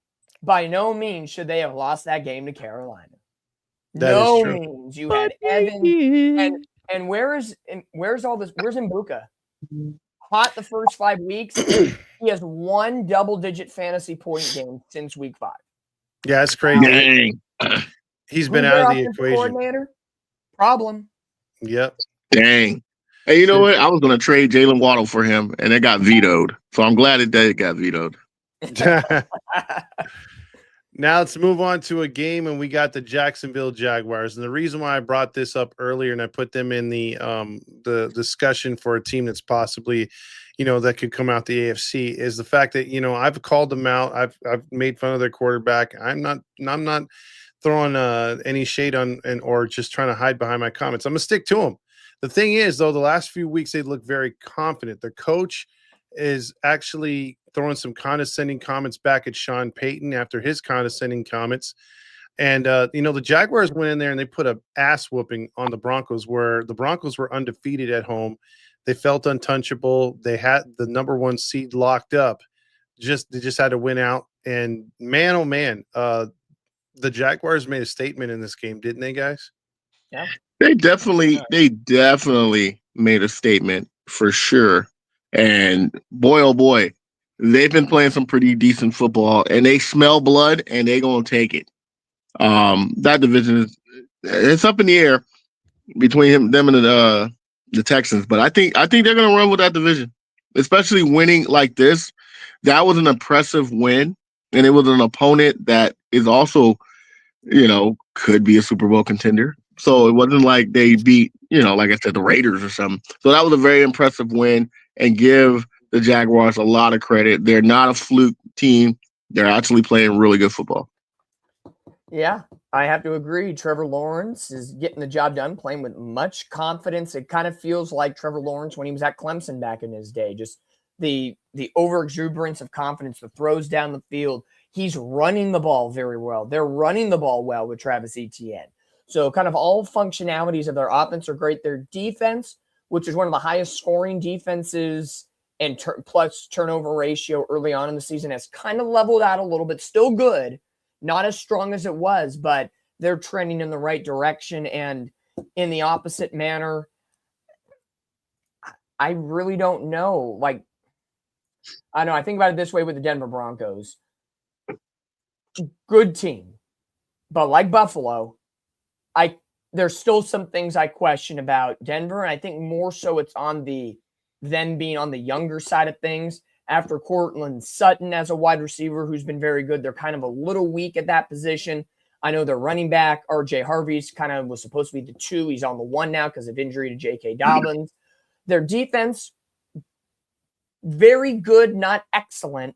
By no means should they have lost that game to Carolina.
That
no
is true.
means. You had Evan and where's all this? Where's Mbuka? Hot the first 5 weeks. He has 1 double-digit fantasy point game since week 5.
Yeah, it's crazy.
Dang.
He's been out of the equation.
Problem.
Yep.
Dang. Hey, you know what? I was going to trade Jalen Waddle for him, and it got vetoed. So I'm glad it got vetoed.
Now let's move on to a game, and we got the Jacksonville Jaguars. And the reason why I brought this up earlier and I put them in the discussion for a team that's possibly, that could come out the AFC is the fact that, I've called them out. I've made fun of their quarterback. I'm not throwing any shade on or just trying to hide behind my comments. I'm gonna stick to them. The thing is, though, the last few weeks they look very confident. Their coach is actually throwing some condescending comments back at Sean Payton after his condescending comments. And, the Jaguars went in there and they put a ass whooping on the Broncos, where the Broncos were undefeated at home. They felt untouchable. They had the number 1 seed locked up. They just had to win out. And man, oh man, the Jaguars made a statement in this game, didn't they, guys?
Yeah.
They definitely made a statement for sure. And boy, oh boy, they've been playing some pretty decent football, and they smell blood, and they're gonna take it. That division it's up in the air between them and the Texans, but I think they're gonna run with that division, especially winning like this. That was an impressive win, and it was an opponent that is also, could be a Super Bowl contender. So it wasn't like they beat, like I said, the Raiders or something. So that was a very impressive win, and give the Jaguars a lot of credit. They're not a fluke team. They're actually playing really good football.
Yeah, I have to agree. Trevor Lawrence is getting the job done, playing with much confidence. It kind of feels like Trevor Lawrence when he was at Clemson back in his day. Just the over-exuberance of confidence, the throws down the field. He's running the ball very well. They're running the ball well with Travis Etienne. So kind of all functionalities of their offense are great. Their defense, which is one of the highest scoring defenses and plus turnover ratio early on in the season, has kind of leveled out a little bit. Still good, not as strong as it was, but they're trending in the right direction. And in the opposite manner, I really don't know. Like, I know, I think about it this way with the Denver Broncos. Good team. But like Buffalo, there's still some things I question about Denver. And I think more so it's on them being on the younger side of things. After Courtland Sutton as a wide receiver who's been very good, they're kind of a little weak at that position. I know their running back, RJ Harvey's kind of was supposed to be the 2. He's on the 1 now because of injury to J.K. Dobbins. Their defense, very good, not excellent.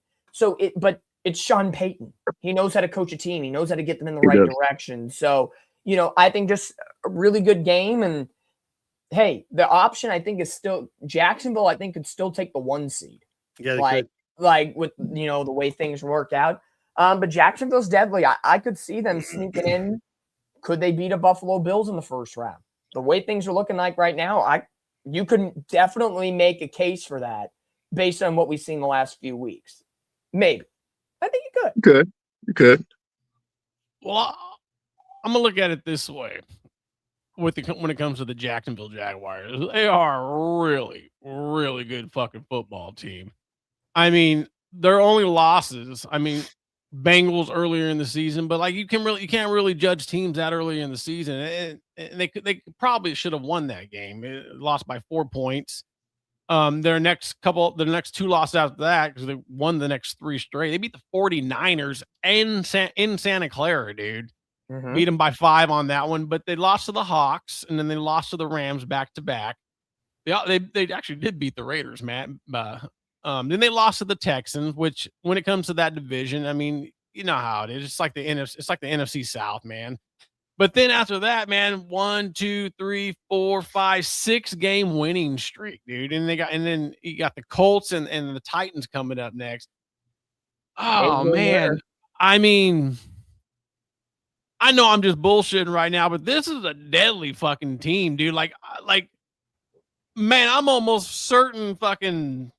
But it's Sean Payton. He knows how to coach a team. He knows how to get them in the right direction. So, I think just a really good game. And hey, the option I think is still Jacksonville. I think could still take the 1 seed.
Yeah,
like with the way things work out. But Jacksonville's deadly. I could see them sneaking in. Could they beat a Buffalo Bills in the first round? The way things are looking like right now, you could definitely make a case for that based on what we've seen the last few weeks. Maybe. I think you could.
You could.
Well, I'm gonna look at it this way. When it comes to the Jacksonville Jaguars, they are a really, really good fucking football team. I mean, their only losses, Bengals earlier in the season, but you can't really judge teams that early in the season. And they probably should have won that game. It lost by 4 points. The next two losses after that, because they won the next 3 straight. They beat the 49ers in Santa Clara, dude.
Mhm.
Beat them by 5 on that one, but they lost to the Hawks, and then they lost to the Rams back to back. They actually did beat the Raiders, Matt. Then they lost to the Texans, which when it comes to that division, I mean, you know how it is. It's like the NFC South, man. But then after that, man, 1, 2, 3, 4, 5, 6 game winning streak, dude. And then you got the Colts and the Titans coming up next. Oh man. I mean, I know I'm just bullshitting right now, but this is a deadly fucking team, dude. Like, man, I'm almost certain fucking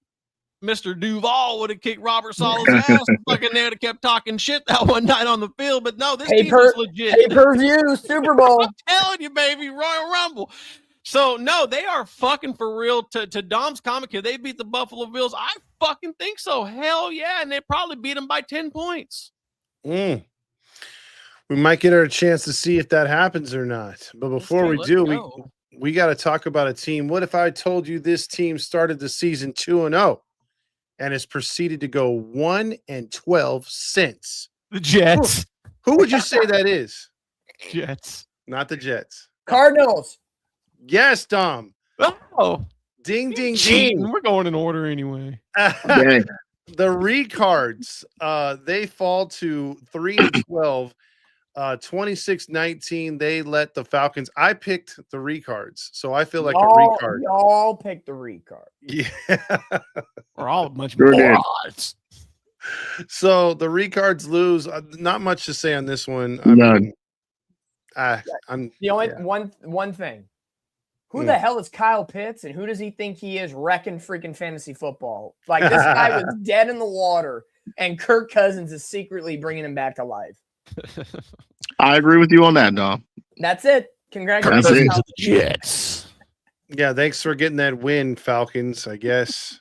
Mr. Duval would have kicked Robert Sala's ass and fucking they'd have kept talking shit that one night on the field. But no, this team is legit.
Pay-per-view Super Bowl.
I'm telling you, baby, Royal Rumble. So no, they are fucking for real. To Dom's comment here, they beat the Buffalo Bills. I fucking think so. Hell yeah, and they probably beat them by 10 points.
We might get our chance to see if that happens or not. But before we do, we got to talk about a team. What if I told you this team started the season 2-0 and has proceeded to go 1-12 since?
The Jets.
Who would you say that is?
Jets.
Not the Jets.
Cardinals.
Yes, Dom.
Oh.
Ding, ding, ding.
We're going in order anyway.
The Recards, they fall to 3-12. 26-19, they let the Falcons. I picked the Recards, so I feel like a Recard.
Y'all picked the Recard.
Yeah.
We're all a bunch of morons.
So the Recards lose. Not much to say on this one.
None.
I'm
the only one thing. Who the hell is Kyle Pitts, and who does he think he is wrecking freaking fantasy football? Like, this guy was dead in the water, and Kirk Cousins is secretly bringing him back to life.
I agree with you on that, Dom.
That's it. Congratulations.
That's it.
To the Jets.
Yeah, thanks for getting that win, Falcons, I guess.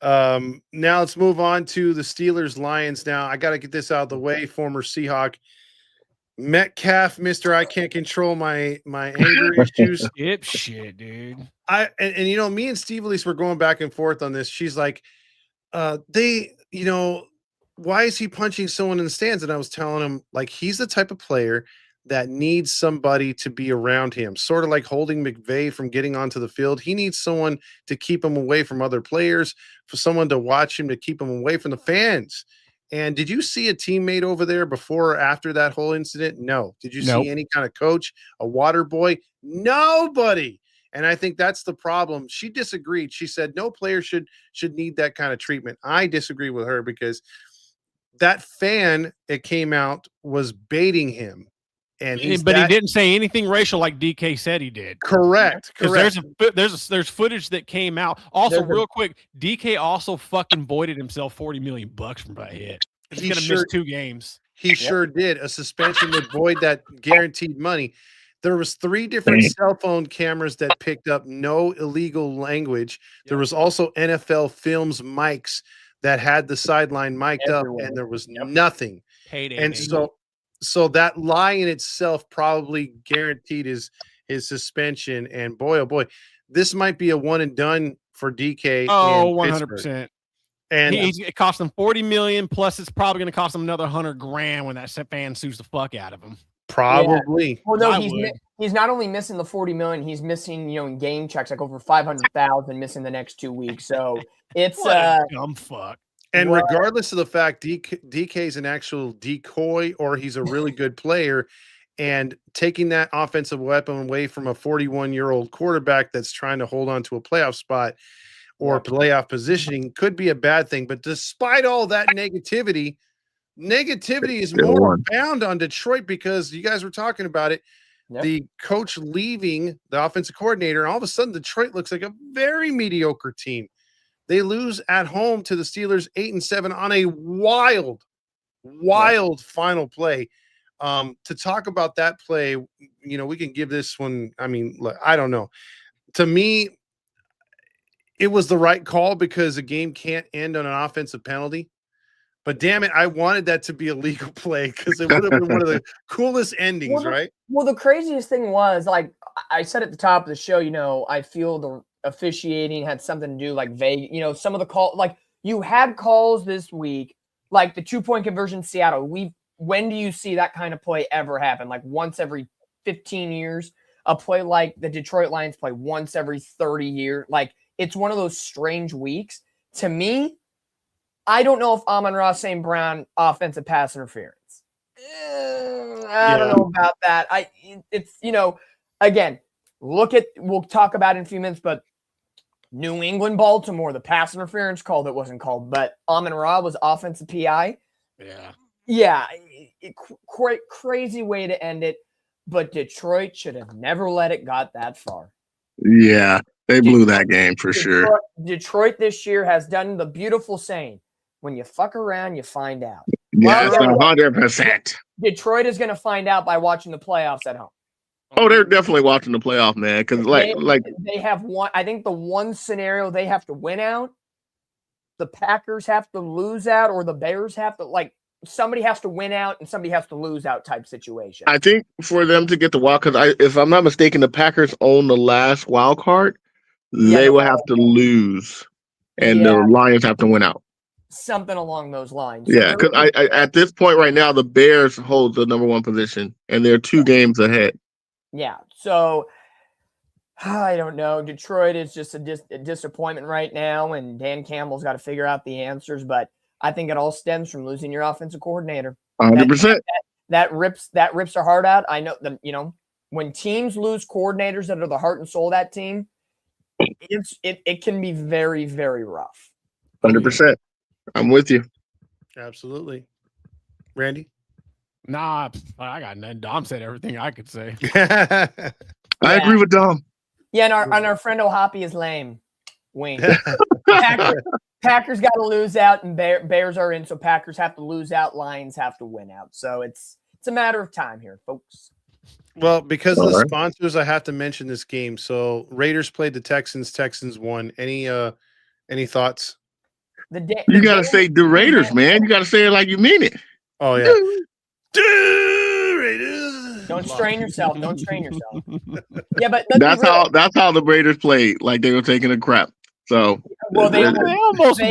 Now let's move on to the Steelers Lions. Now I got to get this out of the way. Former Seahawk Metcalf, Mr. I can't control my anger issues.
Yep, shit, dude.
And you know, me and Steve Elise were going back and forth on this. She's like, why is he punching someone in the stands? And I was telling him, like, he's the type of player that needs somebody to be around him, sort of like holding McVay from getting onto the field. He needs someone to keep him away from other players, for someone to watch him, to keep him away from the fans. And did you see a teammate over there before or after that whole incident? No. Did you see any kind of coach, a water boy? Nobody. And I think that's the problem. She disagreed. She said no player should need that kind of treatment. I disagree with her because that fan, it came out, was baiting him. But he didn't say anything racial like DK said he did. Correct. Because there's footage that came out. Also, real quick, DK also fucking voided himself $40 million from that hit. He's gonna miss 2 games. He sure did. A suspension would void that guaranteed money. There was 3 different cell phone cameras that picked up no illegal language. There was also NFL Films mics that had the sideline mic'd up, and there was nothing. And so that lie in itself probably guaranteed his suspension. And boy, oh boy, this might be a one and done for DK. Oh, 100%. And it cost him $40 million, plus it's probably going to cost him another $100,000 when that fan sues the fuck out of him. Probably. Yeah. Well, no,
he's not only missing the $40 million, he's missing, in game checks, like over 500,000 missing the next 2 weeks. So it's
dumb fuck.
And regardless of the fact DK is an actual decoy or he's a really good player, and taking that offensive weapon away from a 41-year-old quarterback that's trying to hold on to a playoff spot or playoff positioning could be a bad thing. But despite all that negativity is more bound on Detroit, because you guys were talking about it. Yep. The coach leaving, the offensive coordinator, and all of a sudden Detroit looks like a very mediocre team. They lose at home to the Steelers 8-7 on a wild final play. To talk about that play, we can give this one. I mean, I don't know. To me, it was the right call because a game can't end on an offensive penalty. But damn it, I wanted that to be a legal play because it would have been one of the coolest endings, right?
Well, the craziest thing was, like I said at the top of the show, I feel officiating had something to do, like some of the call, like you had calls this week, like the 2-point conversion Seattle. When do you see that kind of play ever happen? Like once every 15 years, a play like the Detroit Lions play once every 30 years. Like it's one of those strange weeks. To me, I don't know if Amon-Ra St. Brown offensive pass interference. I don't know about that. It's again, we'll talk about it in a few minutes, but New England, Baltimore, the pass interference call that wasn't called, but Amon-Ra was offensive PI. Yeah, crazy way to end it, but Detroit should have never let it got that far.
Yeah, they blew that game for sure.
Detroit this year has done the beautiful saying, when you fuck around, you find out.
Yes, 100%.
Detroit is going to find out by watching the playoffs at home.
Oh, they're definitely watching the playoff, man. Because
they have one. I think the one scenario they have to win out, the Packers have to lose out, or the Bears have to somebody has to win out and somebody has to lose out type situation.
I think for them to get the wild, because if I'm not mistaken, the Packers own the last wild card. They will have to lose, and the Lions have to win out.
Something along those lines.
Yeah, because I at this point right now, the Bears hold the number 1 position, and they're 2 games ahead.
Yeah, so I don't know. Detroit is just a disappointment right now, and Dan Campbell's got to figure out the answers. But I think it all stems from losing your offensive coordinator.
100%.
That rips their heart out. I know that when teams lose coordinators that are the heart and soul of that team, it can be very, very rough.
100%. I'm with you.
Absolutely. Randy?
Nah, I got nothing. Dom said everything I could say.
I agree with Dom.
Yeah, and our friend O'Hoppy is lame. Wink. Packers got to lose out, and Bears are in, so Packers have to lose out. Lions have to win out. So it's a matter of time here, folks.
Well, because of the sponsors, I have to mention this game. So Raiders played the Texans. Texans won. Any thoughts?
You got to say the Raiders, man. You got to say it like you mean it.
Oh, yeah.
Raiders. Don't strain yourself. Yeah, but
that's how the Raiders played. Like they were taking a crap. So
they almost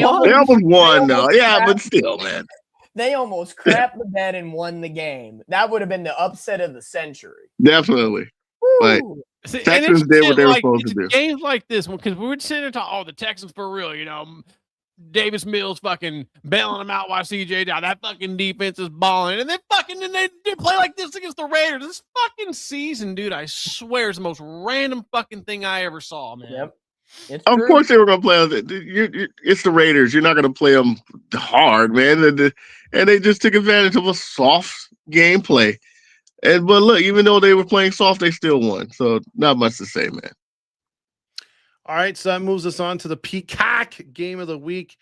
won, though. Yeah, but still, man.
They almost crapped the bed and won the game. That would have been the upset of the century.
Definitely. But Texans did what they were supposed to do.
Games like this one, because we were sitting there talking, the Texans for real, Davis Mills fucking bailing them out while CJ down. That fucking defense is balling. And they play like this against the Raiders. This fucking season, dude, I swear is the most random fucking thing I ever saw, man.
Yep.
Of course they were going to play. It's the Raiders. You're not going to play them hard, man. And they just took advantage of a soft gameplay. But look, even though they were playing soft, they still won. So not much to say, man.
All right, so that moves us on to the Peacock game of the week.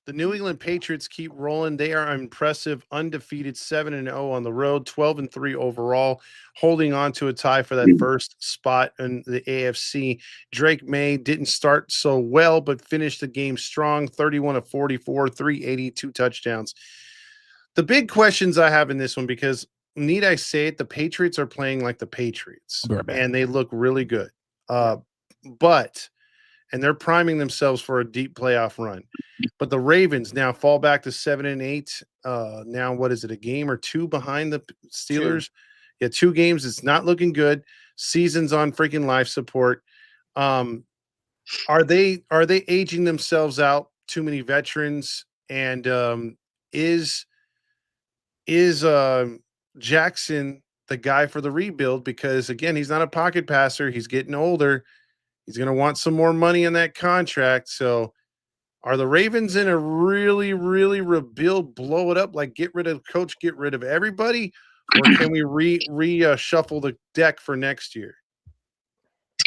The New England Patriots keep rolling. They are impressive, undefeated, 7-0 on the road, 12-3 overall, holding on to a tie for that first spot in the AFC. Drake May didn't start so well, but finished the game strong, 31-44, 382 touchdowns. The big questions I have in this one, because need I say it, the Patriots are playing like the Patriots, and they look really good. And they're priming themselves for a deep playoff run. But the Ravens now fall back to 7-8. Now, what is it, a game or 2 behind the Steelers? 2. Yeah, 2 games. It's not looking good. Season's on freaking life support. Are they aging themselves out? Too many veterans? And is Jackson the guy for the rebuild? Because, again, he's not a pocket passer. He's getting older. He's going to want some more money in that contract. So are the Ravens in a really, really rebuild, blow it up, like get rid of coach, get rid of everybody? Or can we shuffle the deck for next year?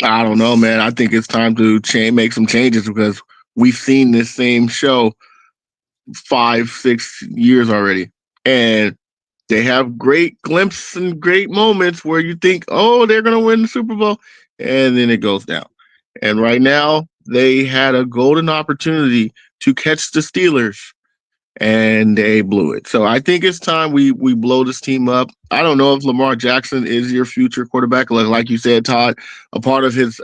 I don't know, man. I think it's time to make some changes, because we've seen this same show 5-6 years already. And they have great glimpses and great moments where you think, oh, they're going to win the Super Bowl. And then it goes down. And right now, they had a golden opportunity to catch the Steelers, and they blew it. So I think it's time we blow this team up. I don't know if Lamar Jackson is your future quarterback. Like you said, Todd, a part of his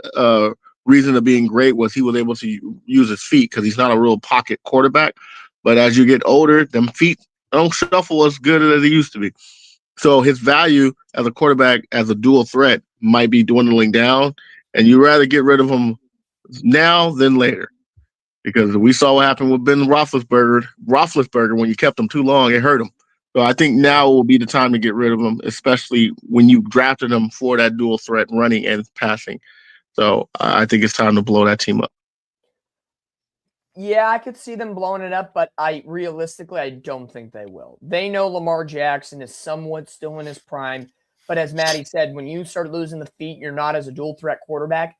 reason of being great was he was able to use his feet because he's not a real pocket quarterback. But as you get older, them feet don't shuffle as good as they used to be. So his value as a quarterback, as a dual threat, might be dwindling down, and you rather get rid of him now than later. Because we saw what happened with Ben Roethlisberger, when you kept him too long, it hurt him. So I think now will be the time to get rid of him, especially when you drafted him for that dual threat running and passing. So I think it's time to blow that team up.
Yeah, I could see them blowing it up, but I don't think they will. They know Lamar Jackson is somewhat still in his prime, but as Maddie said, when you start losing the feet, you're not as a dual threat quarterback.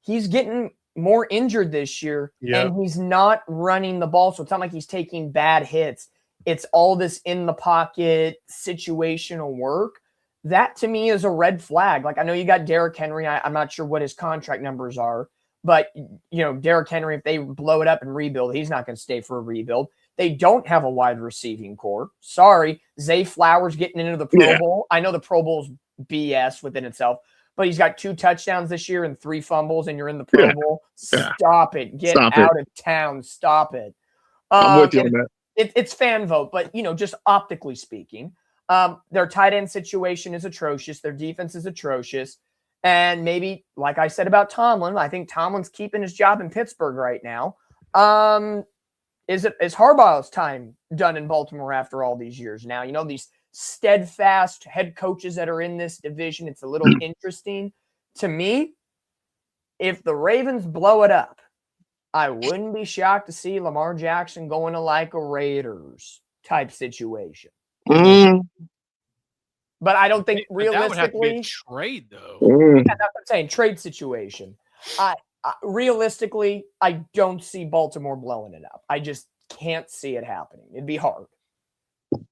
He's getting more injured this year, and he's not running the ball, so it's not like he's taking bad hits. It's all this in the pocket situational work. That to me is a red flag. Like, I know you got Derrick Henry. I'm not sure what his contract numbers are, but Derrick Henry, if they blow it up and rebuild, he's not going to stay for a rebuild. They don't have a wide receiving core. Sorry, Zay Flowers getting into the Pro Bowl. I know the Pro Bowl's BS within itself, but he's got 2 touchdowns this year and 3 fumbles, and you're in the Pro Bowl. Stop it. Get out of town. Stop it.
I'm with you on that.
It's fan vote, but, just optically speaking, their tight end situation is atrocious. Their defense is atrocious. And maybe, like I said about Tomlin, I think Tomlin's keeping his job in Pittsburgh right now. Is Harbaugh's time done in Baltimore after all these years now? These steadfast head coaches that are in this division, it's a little interesting to me. If the Ravens blow it up, I wouldn't be shocked to see Lamar Jackson going to like a Raiders type situation. But I don't think realistically
that would have to be a trade, though.
Yeah, that's what I'm saying. Trade situation. Realistically, I don't see Baltimore blowing it up. I just can't see it happening. It'd be hard.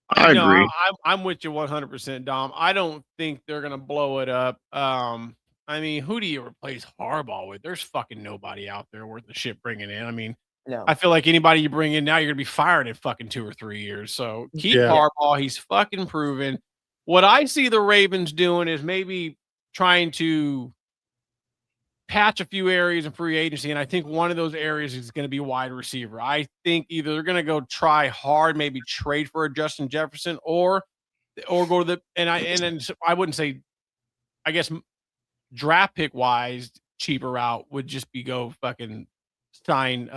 I agree.
I'm with you 100%, Dom. I don't think they're gonna blow it up. Who do you replace Harbaugh with? There's fucking nobody out there worth the shit bringing in.
No.
I feel like anybody you bring in now, you're gonna be fired in fucking 2 or 3 years. So keep Harbaugh. He's fucking proven. What I see the Ravens doing is maybe trying to patch a few areas in free agency, and I think one of those areas is going to be wide receiver. I think either they're going to go try hard, maybe trade for a Justin Jefferson, or go to the and I wouldn't say, I guess draft pick wise, cheaper route would just be go fucking sign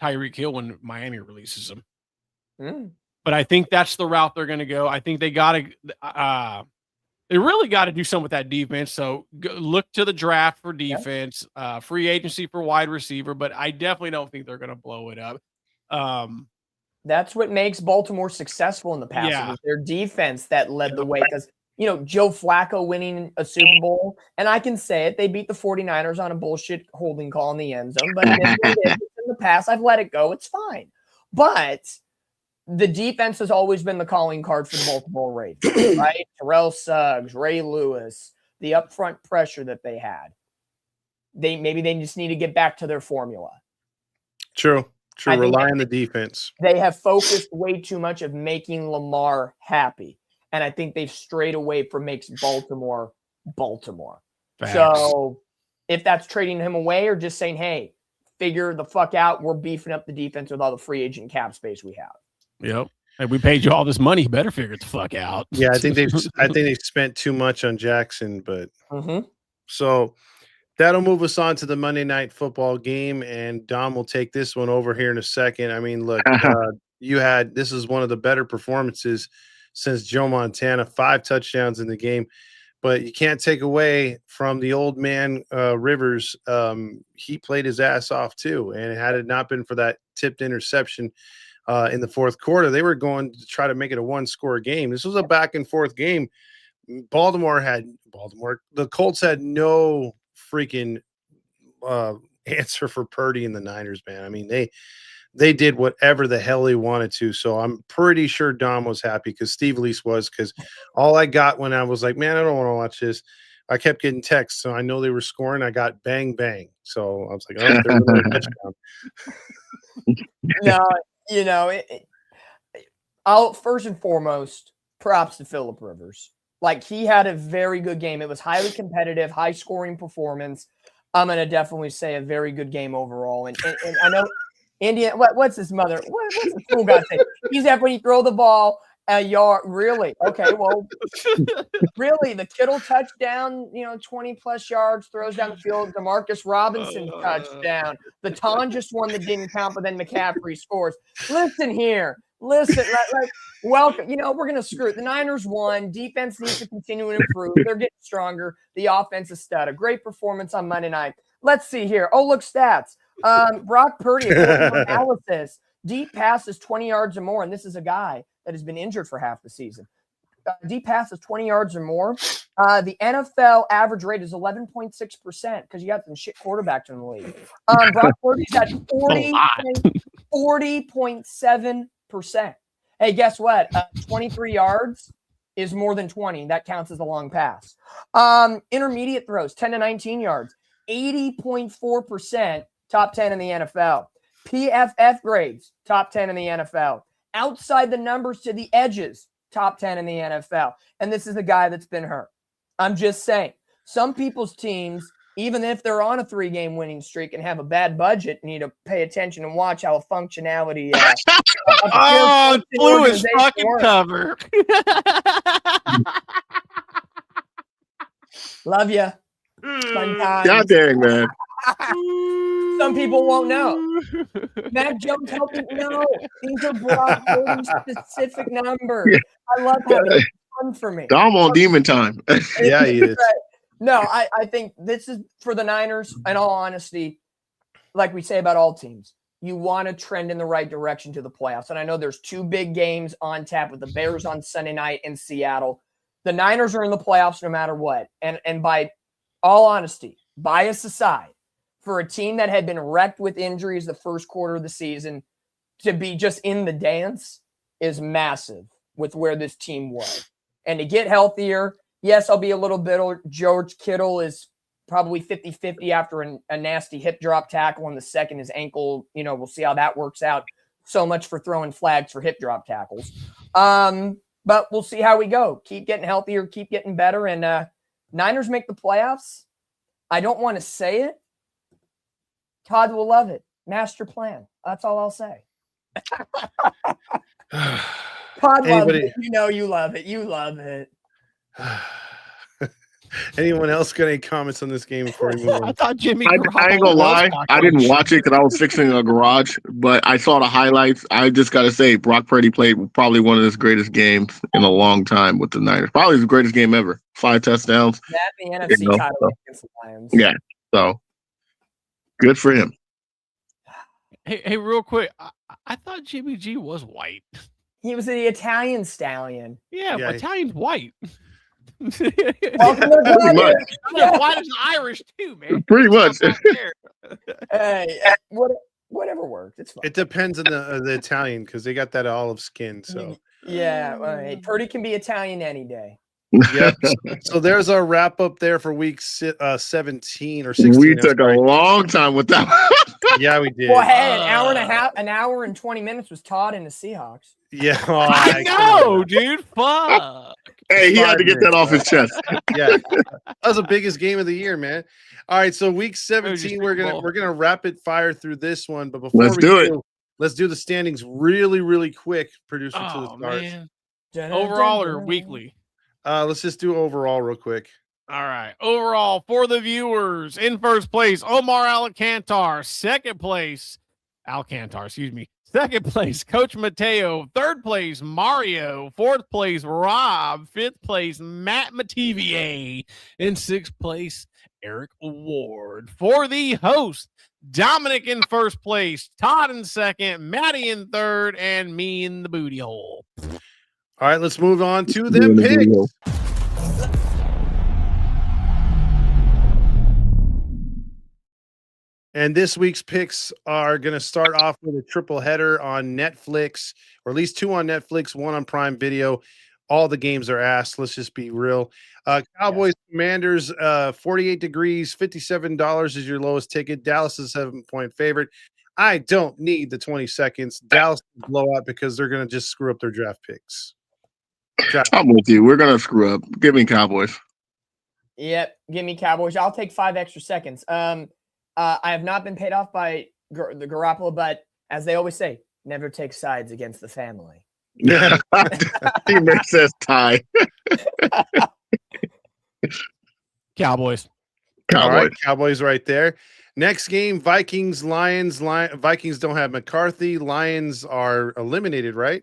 Tyreek Hill when Miami releases him. But I think that's the route they're going to go. I think they got to they really got to do something with that defense. So look to the draft for defense, free agency for wide receiver, but I definitely don't think they're going to blow it up.
That's what makes Baltimore successful in the past. It was their defense that led the way, because, Joe Flacco winning a Super Bowl, and I can say it, they beat the 49ers on a bullshit holding call in the end zone, but in the past, I've let it go. It's fine. But the defense has always been the calling card for the Baltimore Ravens, right? Terrell Suggs, Ray Lewis, the upfront pressure that they had. Maybe they just need to get back to their formula.
True. Rely on the defense.
They have focused way too much of making Lamar happy, and I think they've strayed away from makes Baltimore. Facts. So if that's trading him away or just saying, hey, figure the fuck out, we're beefing up the defense with all the free agent cap space we have.
Yep. And we paid you all this money. You better figure it the fuck out.
Yeah, I think they spent too much on Jackson, but so that'll move us on to the Monday Night Football game, and Dom will take this one over here in a second. Look, this is one of the better performances since Joe Montana, 5 touchdowns in the game, but you can't take away from the old man Rivers. He played his ass off too, and had it not been for that tipped interception in the fourth quarter, they were going to try to make it a 1-score game. This was a back and forth game. The Colts had no freaking answer for Purdy and the Niners, man. They did whatever the hell they wanted to. So I'm pretty sure Dom was happy, because Steve Lease was, because all I got when I was like, man, I don't want to watch this, I kept getting texts. So I know they were scoring. I got bang, bang. So I was like, oh, there's another touchdown.
No, I'll first and foremost, props to Phillip Rivers. Like, he had a very good game. It was highly competitive, high scoring performance. I'm going to definitely say a very good game overall. And I know Indiana, what's his mother? What's the fool guy say? He's that when you throw the ball a yard. Really? Okay, well, really, the Kittle touchdown, 20-plus yards, throws down the field. DeMarcus Robinson touchdown. The Ton just one that didn't count, but then McCaffrey scores. Listen here. Listen, welcome. We're going to screw it. The Niners won. Defense needs to continue to improve. They're getting stronger. The offense is stud. A great performance on Monday night. Let's see here. Oh, look, stats. Brock Purdy, analysis. Deep passes 20 yards or more, and this is a guy that has been injured for half the season. Deep passes 20 yards or more. The NFL average rate is 11.6% because you got some shit quarterbacks in the league. Brock Purdy's at 40.7%. Hey, guess what? 23 yards is more than 20. That counts as a long pass. Intermediate throws, 10 to 19 yards, 80.4%, top 10 in the NFL. PFF grades, top 10 in the NFL. Outside the numbers to the edges, top 10 in the NFL. And this is a guy that's been hurt. I'm just saying, some people's teams, even if they're on a 3-game winning streak and have a bad budget, need to pay attention and watch how a functionality.
Blew his fucking cover.
Love you. Sometimes.
God dang, man.
Some people won't know. Mac Jones helping know. These are Brock Purdy specific numbers. I love having it fun for me.
Dom on demon time.
Yeah, he is.
No, I think this is for the Niners. In all honesty, like we say about all teams, you want to trend in the right direction to the playoffs. And I know there's 2 big games on tap with the Bears on Sunday night in Seattle. The Niners are in the playoffs no matter what. And by all honesty, bias aside, for a team that had been wrecked with injuries the first quarter of the season to be just in the dance is massive with where this team was. And to get healthier, yes, I'll be a little bitter. George Kittle is probably 50-50 after a nasty hip drop tackle on the second. His ankle, we'll see how that works out. So much for throwing flags for hip drop tackles. But we'll see how we go. Keep getting healthier, keep getting better. And Niners make the playoffs. I don't want to say it. Todd will love it. Master plan. That's all I'll say. Todd loves it. You love it. You love it.
Anyone else got any comments on this game before we move on?
I thought Jimmy.
I ain't gonna lie. I didn't watch it because I was fixing a garage, but I saw the highlights. I just got to say, Brock Purdy played probably one of his greatest games in a long time with the Niners. Probably his greatest game ever. 5 touchdowns.
That the NFC title against the Lions.
Yeah. So good for him.
Hey, real quick. I thought Jimmy G was white.
He was the Italian stallion.
Yeah,
Yeah.
Italian's white.
Pretty much.
White as Irish too, man.
Pretty much.
Hey, whatever works. It's fine.
It depends on the Italian because they got that olive skin. So
Yeah, hey, Purdy can be Italian any day.
yep. So there's our wrap up there for week 17 or 16.
We took a long time with that.
Yeah, we did.
Well, hey, an hour and 20 minutes was Todd in the Seahawks.
Yeah,
I know, dude. Fuck.
Hey, he had to get that off his chest.
Yeah, that was the biggest game of the year, man. All right, so week 17, we're gonna rapid fire through this one, but before
Let's do it.
Let's do the standings really quick. Producer to the stars.
Man. Overall or weekly?
Let's just do overall real quick.
All right. Overall, for the viewers, in first place, Omar Alcantar. Second place, Second place, Coach Mateo. Third place, Mario. Fourth place, Rob. Fifth place, Matt Mativier. In sixth place, Eric Ward. For the host, Dominic in first place, Todd in second, Matty in third, and me in the booty hole.
All right, let's move on to them picks. And this week's picks are going to start off with a triple header on Netflix, or at least 2 on Netflix, 1 on Prime Video. All the games are asked. Let's just be real. Cowboys Commanders, 48 degrees, $57 is your lowest ticket. Dallas is a 7-point favorite. I don't need the 20 seconds. Dallas will blow out because they're going to just screw up their draft picks.
I'm with you. We're going to screw up. Give me Cowboys.
Yep, give me Cowboys. I'll take 5 extra seconds. I have not been paid off by the Garoppolo, but as they always say, never take sides against the family.
Teammate says tie.
Cowboys.
All right,
Cowboys.
Cowboys right there. Next game, Vikings, Lions. Vikings don't have McCarthy. Lions are eliminated, right?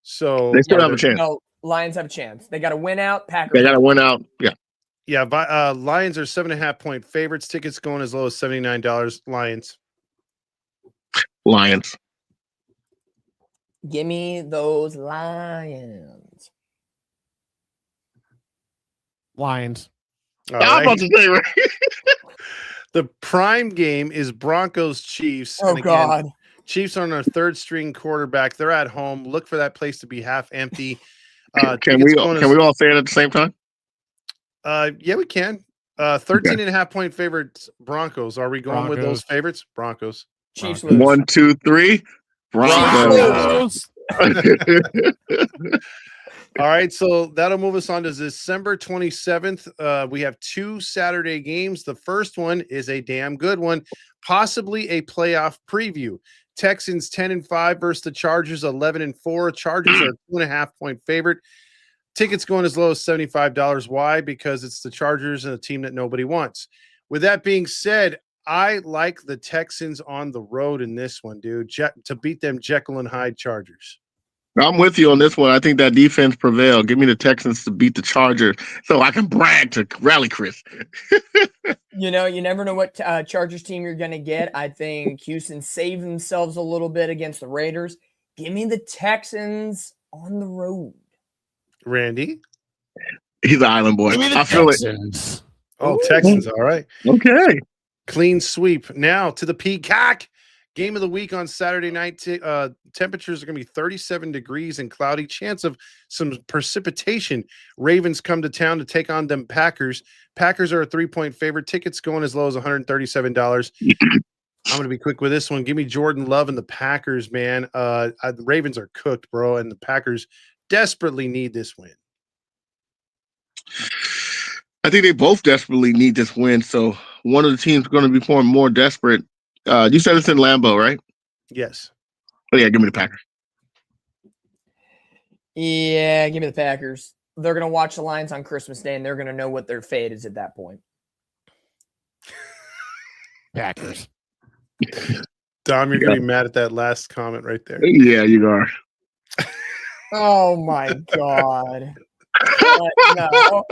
So
They still have a
they're-
chance.
No, Lions have a chance. They got to win out. Packers.
They got to win out. Yeah.
Yeah, Lions are 7.5-point favorites. Tickets going as low as $79. Lions.
Lions.
Give me those Lions.
Lions.
All
I'm about
right.
to say, right?
The prime game is Broncos Chiefs.
Oh,
And again,
God.
Chiefs are on their third string quarterback. They're at home. Look for that place to be half empty.
Can we all say it at the same time?
Yeah, we can. 13.5-point favorites, Broncos. Are we going with those favorites? Broncos.
Chiefs lose.
1, 2, 3. Broncos.
All right, so that'll move us on to December 27th. We have 2 Saturday games. The first one is a damn good one, possibly a playoff preview. Texans 10-5 versus the Chargers 11-4. Chargers are 2.5-point favorite. Tickets going as low as $75. Why? Because it's the Chargers and a team that nobody wants. With that being said, I like the Texans on the road in this one, dude, to beat them Jekyll and Hyde Chargers.
I'm with you on this one. I think that defense prevailed. Give me the Texans to beat the Chargers so I can brag to Rally Chris.
You never know what Chargers team you're going to get. I think Houston saved themselves a little bit against the Raiders. Give me the Texans on the road.
Randy?
He's an island boy. I feel
Texans.
Oh,
Ooh.
Texans. All right.
Okay.
Clean sweep. Now to the Peacock. Game of the week on Saturday night. Temperatures are going to be 37 degrees and cloudy. Chance of some precipitation. Ravens come to town to take on them Packers. Packers are a 3-point favorite. Tickets going as low as $137. I'm going to be quick with this one. Give me Jordan Love and the Packers, man. The Ravens are cooked, bro, and the Packers desperately need this win.
I think they both desperately need this win. So one of the teams going to be more desperate. You said it's in Lambeau, right?
Yes.
Oh, yeah, give me the Packers.
Yeah, give me the Packers. They're going to watch the Lions on Christmas Day, and they're going to know what their fate is at that point.
Packers.
Dom, you're going to be mad at that last comment right there.
Yeah, you are.
Oh, my God. No.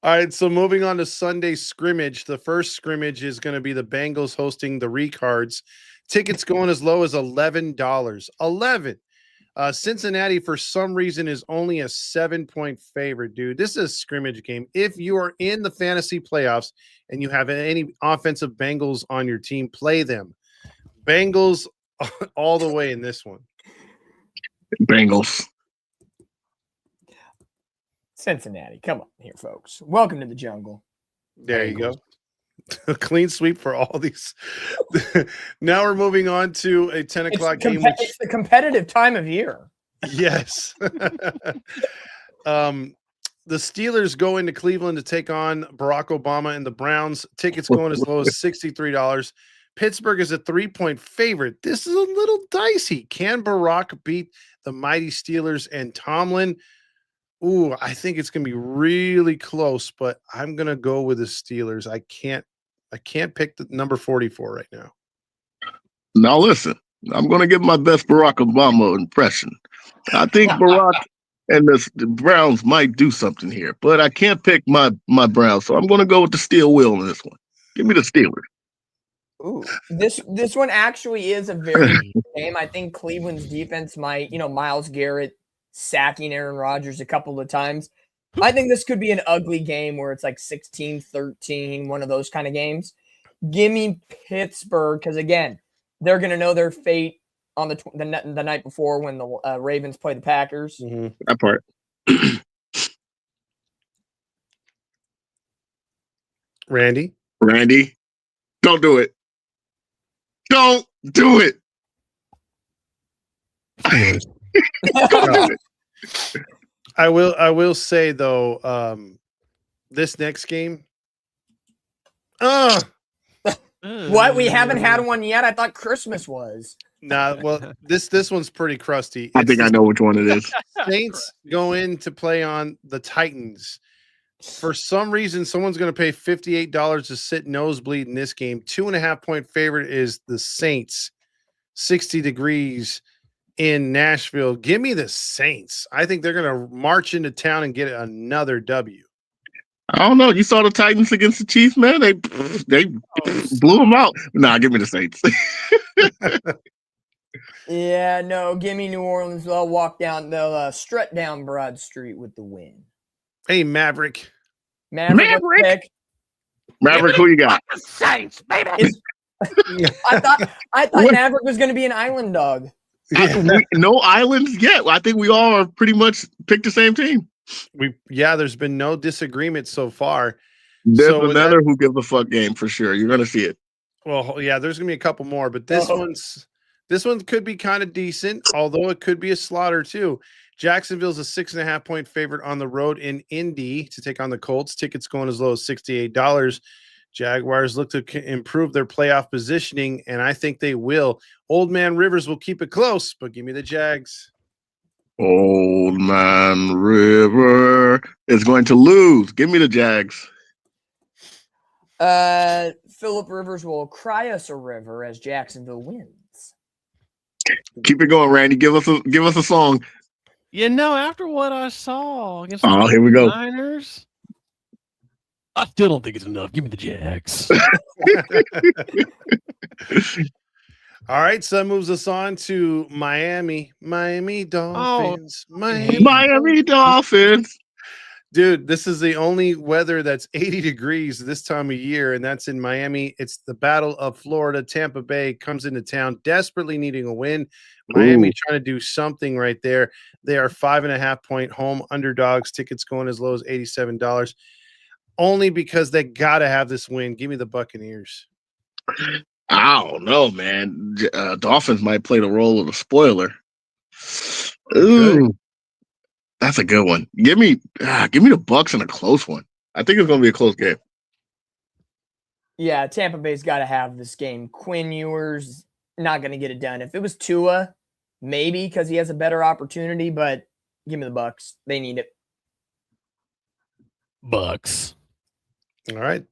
All right, so moving on to Sunday scrimmage. The first scrimmage is going to be the Bengals hosting the Recards. Tickets going as low as $11. $11. Cincinnati, for some reason, is only a 7-point favorite, dude. This is a scrimmage game. If you are in the fantasy playoffs and you have any offensive Bengals on your team, play them. Bengals all the way in this one.
Bengals.
Cincinnati. Come on here, folks. Welcome to the jungle.
There you go. A clean sweep for all these. Now we're moving on to a 10 o'clock game.
It's the competitive time of year.
Yes. The Steelers go into Cleveland to take on Barack Obama and the Browns. Tickets going as low as $63. Pittsburgh is a 3-point favorite. This is a little dicey. Can Barack beat the mighty Steelers and Tomlin? Ooh, I think it's going to be really close, but I'm going to go with the Steelers. I can't pick the number 44 right now.
Now listen, I'm going to give my best Barack Obama impression. I think Barack and the Browns might do something here, but I can't pick my Browns, so I'm going to go with the steel wheel in this one. Give me the Steelers.
Ooh, this one actually is a very good game. I think Cleveland's defense might, Myles Garrett sacking Aaron Rodgers a couple of times. I think this could be an ugly game where it's like 16-13, one of those kind of games. Give me Pittsburgh because, again, they're going to know their fate on the night before when the Ravens play the Packers.
Mm-hmm.
That part.
Randy,
don't do it. Don't do it. Don't do it.
I will say though, this next game.
What? We haven't had one yet? I thought Christmas was.
Nah, well, this one's pretty crusty.
I think I know which one it is.
Saints go in to play on the Titans. For some reason, someone's going to pay $58 to sit nosebleed in this game. 2.5-point favorite is the Saints. 60 degrees in Nashville. Give me the Saints. I think they're going to march into town and get another W.
I don't know. You saw the Titans against the Chiefs, man. They blew them out. Nah, give me the Saints.
Yeah, no, give me New Orleans. They'll strut down Broad Street with the win.
Hey, Maverick.
Maverick.
Maverick, who you got?
Saints, baby.
I thought Maverick was going to be an island dog.
No islands yet. I think we all are pretty much picked the same team.
There's been no disagreement so far.
There's another who gives a fuck game for sure. You're gonna see it.
Well, yeah, there's gonna be a couple more, but this one could be kind of decent, although it could be a slaughter too. Jacksonville's a 6.5-point favorite on the road in Indy to take on the Colts. Tickets going as low as $68. Jaguars look to improve their playoff positioning, and I think they will. Old Man Rivers will keep it close, but give me the Jags.
Old Man River is going to lose. Give me the Jags.
Philip Rivers will cry us a river as Jacksonville wins.
Keep it going, Randy. Give us a song.
After what I saw against
here we go.
Niners, I still don't think it's enough. Give me the Jags.
All right, so that moves us on to Miami Dolphins.
Miami Dolphins.
Dude, this is the only weather that's 80 degrees this time of year, and that's in Miami. It's the Battle of Florida. Tampa Bay comes into town desperately needing a win. Miami trying to do something right there. They are 5.5-point home underdogs. Tickets going as low as $87. Only because they got to have this win. Give me the Buccaneers.
I don't know, man. Dolphins might play the role of the spoiler. Ooh, that's a good one. Give me the Bucks in a close one. I think it's going to be a close game.
Yeah, Tampa Bay's got to have this game. Quinn Ewers not going to get it done. If it was Tua, maybe because he has a better opportunity, but give me the Bucks. They need it.
Bucks.
All right.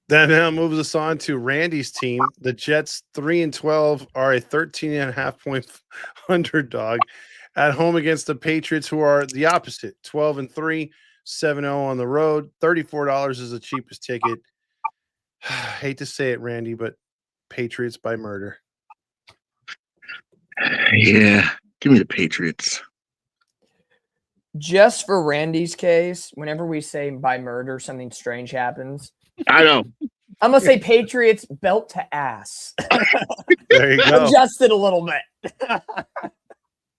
That now moves us on to Randy's team. The Jets 3-12 are a 13.5-point underdog at home against the Patriots, who are the opposite, 12-3, 7-0 on the road. $34 is the cheapest ticket. Hate to say it, Randy, but Patriots by murder.
Yeah, give me the Patriots.
Just for Randy's case, whenever we say by murder, something strange happens.
I know.
I'm going to say Patriots belt to ass.
There you go.
Adjust it a little bit.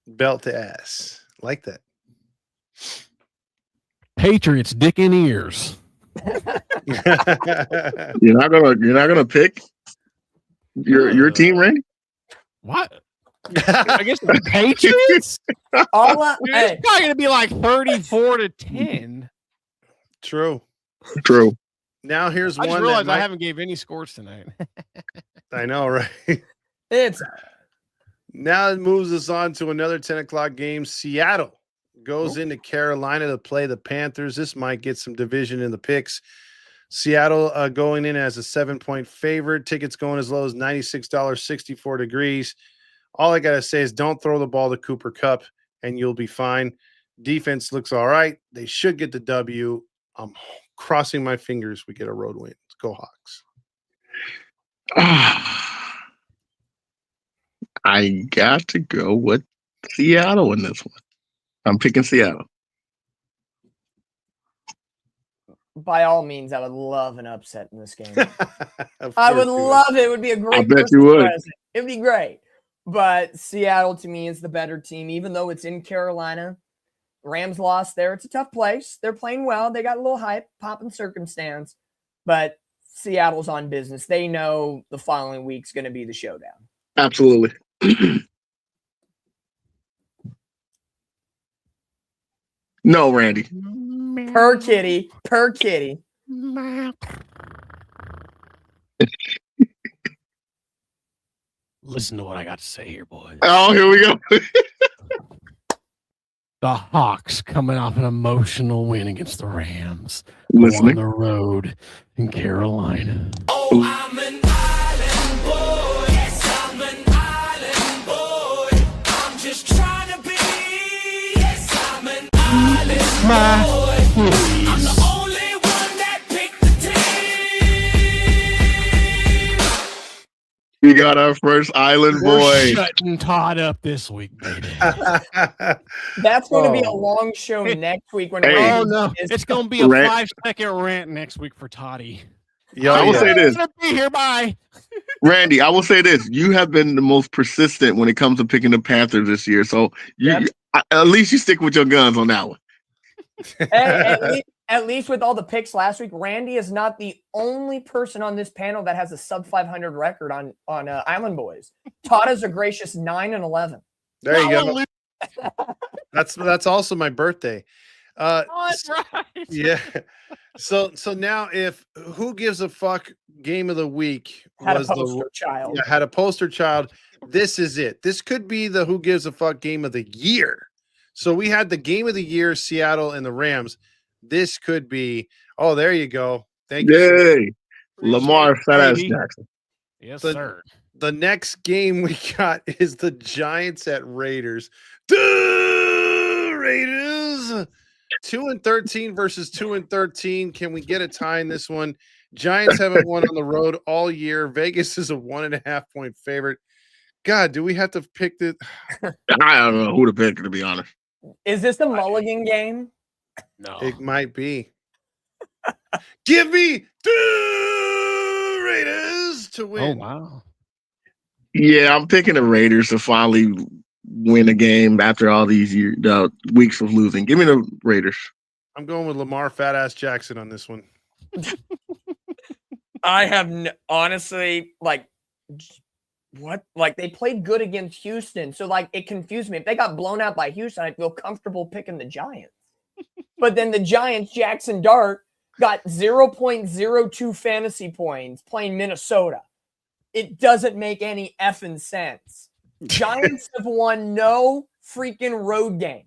Belt to ass. Like that.
Patriots dick in ears.
You're not gonna pick your team, Randy?
What? I guess the Patriots? Dude, it's probably going to be like 34-10.
True. Now here's one.
I just realized I haven't gave any scores tonight.
I know, right? Now it moves us on to another 10 o'clock game. Seattle goes into Carolina to play the Panthers. This might get some division in the picks. Seattle going in as a 7-point favorite. Tickets going as low as $96, 64 degrees. All I got to say is don't throw the ball to Cooper Kupp and you'll be fine. Defense looks all right. They should get the W. I'm crossing my fingers we get a road win. Let's go Hawks.
I got to go with Seattle in this one. I'm picking Seattle.
By all means, I would love an upset in this game. I would love it. It would be a great
I bet you would.
present. It would be great. But Seattle, to me, is the better team, even though it's in Carolina. Rams lost there. It's a tough place. They're playing well. They got a little hype, pop and circumstance. But Seattle's on business. They know the following week's going to be the showdown.
Absolutely. No, Randy.
Per kitty.
Listen to what I got to say here, boys.
Oh, here we go.
The Hawks coming off an emotional win against the Rams.
Listening.
On the road in Carolina.
Oh, I'm an island boy. Yes, I'm an island boy. I'm just trying to be. Yes, I'm an island boy. I'm the only one that picked the team.
We got our first island
We're
boy.
shutting Todd up this week, baby.
That's going to be a long show next week. When
Hey.
Oh no, it's going to be a 5-second rant next week for Toddy.
I will say this.
I'm going to be here. Bye.
Randy, I will say this. You have been the most persistent when it comes to picking the Panthers this year. So at least you stick with your guns on that one.
At least with all the picks last week, Randy is not the only person on this panel that has a sub 500 record on Island Boys. Todd is a gracious 9-11.
There you go. That's also my birthday.
That's right.
Yeah. So now, if who gives a fuck game of the week
Had
was
a poster child.
had a poster child, this is it. This could be the who gives a fuck game of the year. So we had the game of the year, Seattle and the Rams. This could be. Oh, there you go. Thank you.
Yay. Lamar Fat Ass
baby.
Jackson.
Yes,
The-
sir.
The next game we got is the Giants at Raiders. The Raiders 2-13 versus 2-13. Can we get a tie in this one? Giants haven't won on the road all year. Vegas is a 1.5 point favorite. God, do we have to pick the?
I don't know who to pick, to be honest.
Is this the Mulligan game?
No.
It might be. Give me the Raiders to
Oh,
win.
wow.
Yeah, I'm picking the Raiders to finally win a game after all these weeks of losing. Give me the Raiders.
I'm going with Lamar Fat Ass Jackson on this one.
I have honestly, what? Like, they played good against Houston, so it confused me. If they got blown out by Houston, I'd feel comfortable picking the Giants. But then the Giants, Jackson Dart, got 0.02 fantasy points playing Minnesota. It doesn't make any effing sense. Giants have won no freaking road game.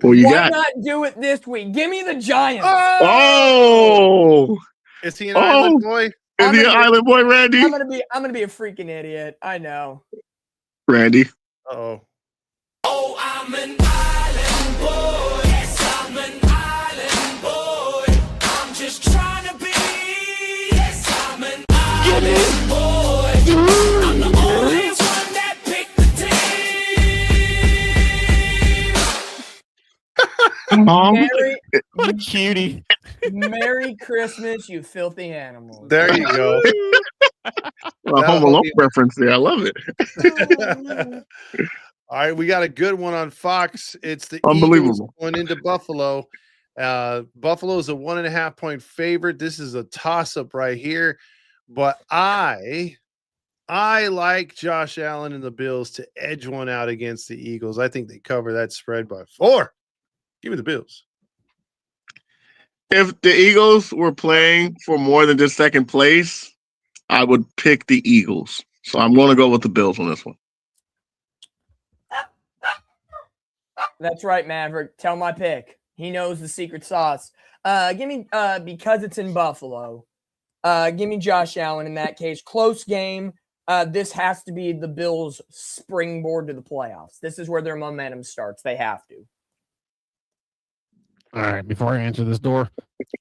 Well, you
Why
got.
not do it this week? Give me the Giants.
Oh!
Is he an island boy?
Is he an island boy, Randy?
I'm gonna be a freaking idiot. I know.
Randy.
Uh-oh.
Oh, I'm an island boy. Yes, I'm an island boy. I'm just trying to be. Yes, I'm an island boy. I'm the only one that picked the team.
What a cutie.
Merry Christmas, you filthy animals.
There you go.
A Home Alone reference there. I love it.
All right, we got a good one on Fox. It's the
Unbelievable.
Eagles going into Buffalo. Buffalo is a 1.5 point favorite. This is a toss-up right here. But I like Josh Allen and the Bills to edge one out against the Eagles. I think they cover that spread by 4. Give me the Bills.
If the Eagles were playing for more than just second place, I would pick the Eagles. So I'm going to go with the Bills on this one.
That's right, Maverick. Tell my pick. He knows the secret sauce. Give me because it's in Buffalo. Give me Josh Allen in that case. Close game. This has to be the Bills' springboard to the playoffs. This is where their momentum starts. They have to.
All right, before I answer this door,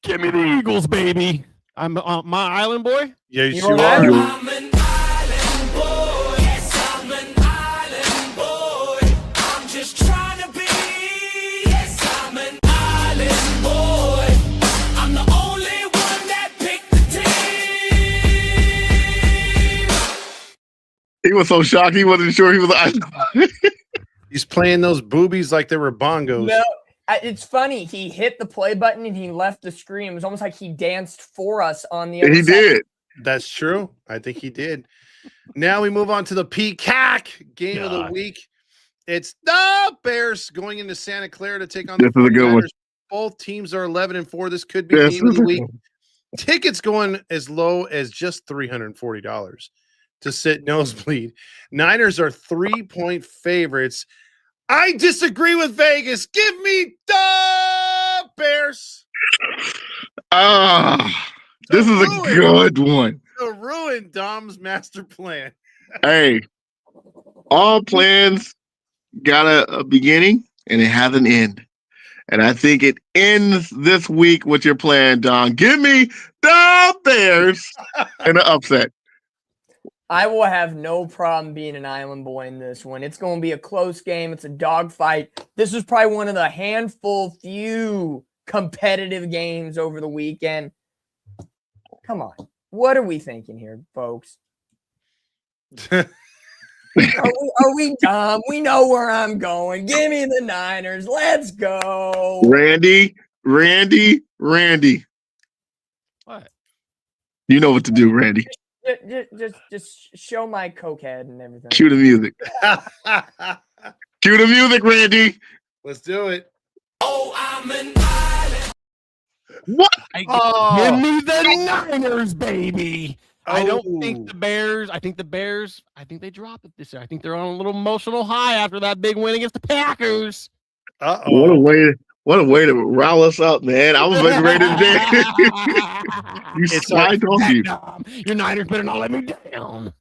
give me the Eagles, baby. I'm my island boy.
Yes,
You
you
are.
are.
I'm an island boy. Yes, I'm an island boy. I'm just trying to be. Yes, I'm an island boy. I'm the only one that picked the team.
He was so shocked he wasn't sure he was.
He's playing those boobies like they were bongos.
No, it's funny. He hit the play button and he left the screen. It was almost like he danced for us on the other
He
side.
did.
That's true. I think he did. Now we move on to the Peacock game of the
God.
week. It's the Bears going into Santa Clara to take on the
This is a good one.
49ers. Both teams are 11-4. This could be
This
game of
is
the
a
week.
good one.
Tickets going as low as just $340 to sit nosebleed. Niners are 3-point favorites. I disagree with Vegas. Give me the Bears.
This is a good one.
To ruin Dom's master plan.
Hey, all plans got a beginning and it has an end. And I think it ends this week with your plan, Dom. Give me the Bears in an upset.
I will have no problem being an Island boy in this one. It's going to be a close game. It's a dogfight. This is probably one of the few competitive games over the weekend. Come on. What are we thinking here, folks? Are we dumb? We know where I'm going. Give me the Niners. Let's go.
Randy.
What?
You know what to do, Randy.
Just show my cokehead and everything.
Cue the music. Cue the music, Randy.
Let's do it.
Oh, I'm an island.
What?
Give me the Niners, baby. I don't think
Oh.
the Bears. I think they drop it this year. I think they're on a little emotional high after that big win against the Packers.
Uh-oh.
What a way to rile us up, man. I was looking ready today. You
It's
slide donkey.
Your Niners better not let me down.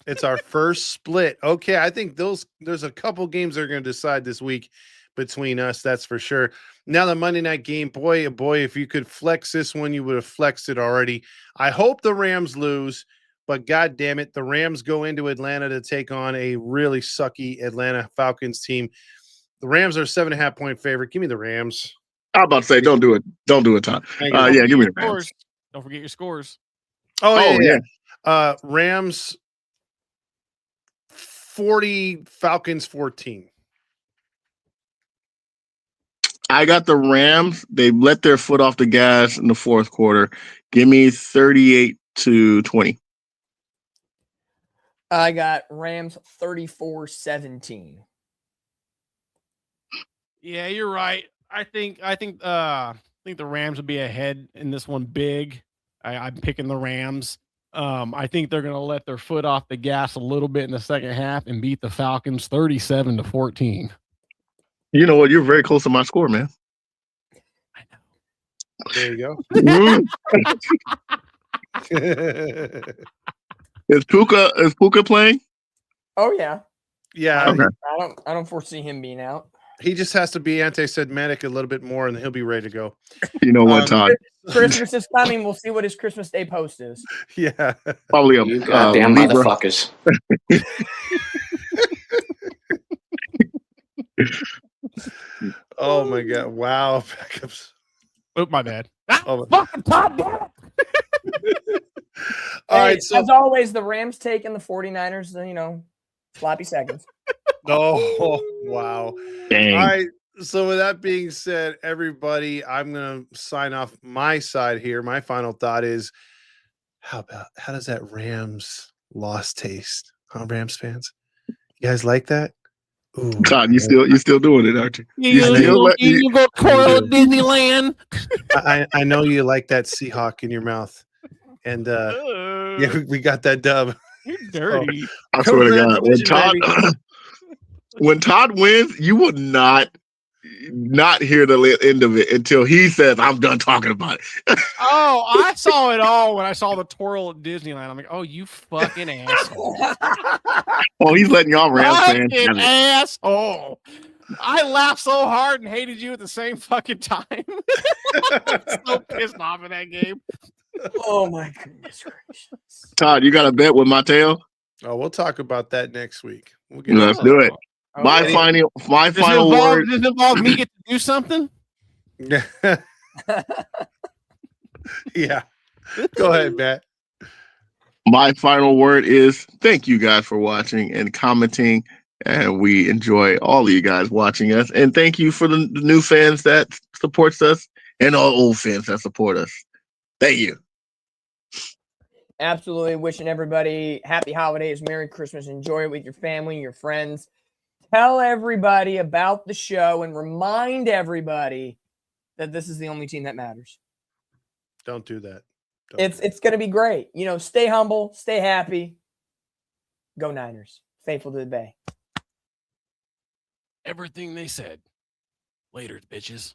It's our first split. Okay, I think there's a couple games that are going to decide this week between us. That's for sure. Now the Monday night game, boy, oh boy, if you could flex this one, you would have flexed it already. I hope the Rams lose, but God damn it, the Rams go into Atlanta to take on a really sucky Atlanta Falcons team. The Rams are 7.5 point favorite. Give me the Rams.
I'm about to say, don't do it. Don't do it, Todd.
Thank you.
Yeah, give me the Rams.
Scores. Don't forget your scores.
Oh,
yeah.
Rams 40, Falcons 14.
I got the Rams. They let their foot off the gas in the fourth quarter. Give me 38-20.
I got Rams 34-17.
Yeah, you're right. I think the Rams would be ahead in this one big. I'm picking the Rams. I think they're going to let their foot off the gas a little bit in the second half and beat the Falcons 37-14.
You know what? You're very close to my score, man.
There you go.
Is Puka playing?
Oh yeah.
Yeah,
Okay.
I don't foresee him being out.
he just has to be anti-Semitic a little bit more, and he'll be ready to go.
You know what, Todd?
Christmas is coming. We'll see what his Christmas Day post is.
Yeah.
Probably a
You goddamn
Libra.
motherfuckers.
Oh my God! Wow. Backups.
Oh, my bad.
Oh,
Fucking Todd, damn it.
all
Hey,
right. So
as always, the Rams taking the 49ers, sloppy seconds.
oh wow.
Dang.
All right. So with that being said, everybody, I'm gonna sign off my side here. My final thought is, how does that Rams loss taste? Huh, Rams fans? You guys like that? Ooh,
Todd, you still doing it, aren't you?
You go twirl at Disneyland.
I know you like that Seahawk in your mouth, and yeah, we got that dub.
You're dirty.
I swear to
Cover that
God,
division,
when Todd wins, you would not hear the end of it until he says, "I'm done talking about it."
Oh, I saw it all when I saw the twirl at Disneyland. I'm like, oh, you fucking asshole.
Oh, he's letting y'all Rams fans
Fucking
have it.
asshole. I laughed so hard and hated you at the same fucking time. I'm so pissed off in that game.
Oh my goodness gracious!
Todd, you got a bet with Mateo?
Oh, we'll talk about that next week. We'll get
Let's do it.
Oh,
My
okay.
final word.
Does it involve me get to do something?
Yeah. Go ahead, Matt.
My final word is thank you guys for watching and commenting. And we enjoy all of you guys watching us. And thank you for the new fans that supports us and all old fans that support us. Thank you.
Absolutely wishing everybody happy holidays, Merry Christmas. Enjoy it with your family, your friends. Tell everybody about the show and remind everybody that this is the only team that matters.
Don't do that. Don't
It's going to be great. Stay humble, stay happy. Go Niners. Faithful to the Bay.
Everything they said. Later, bitches.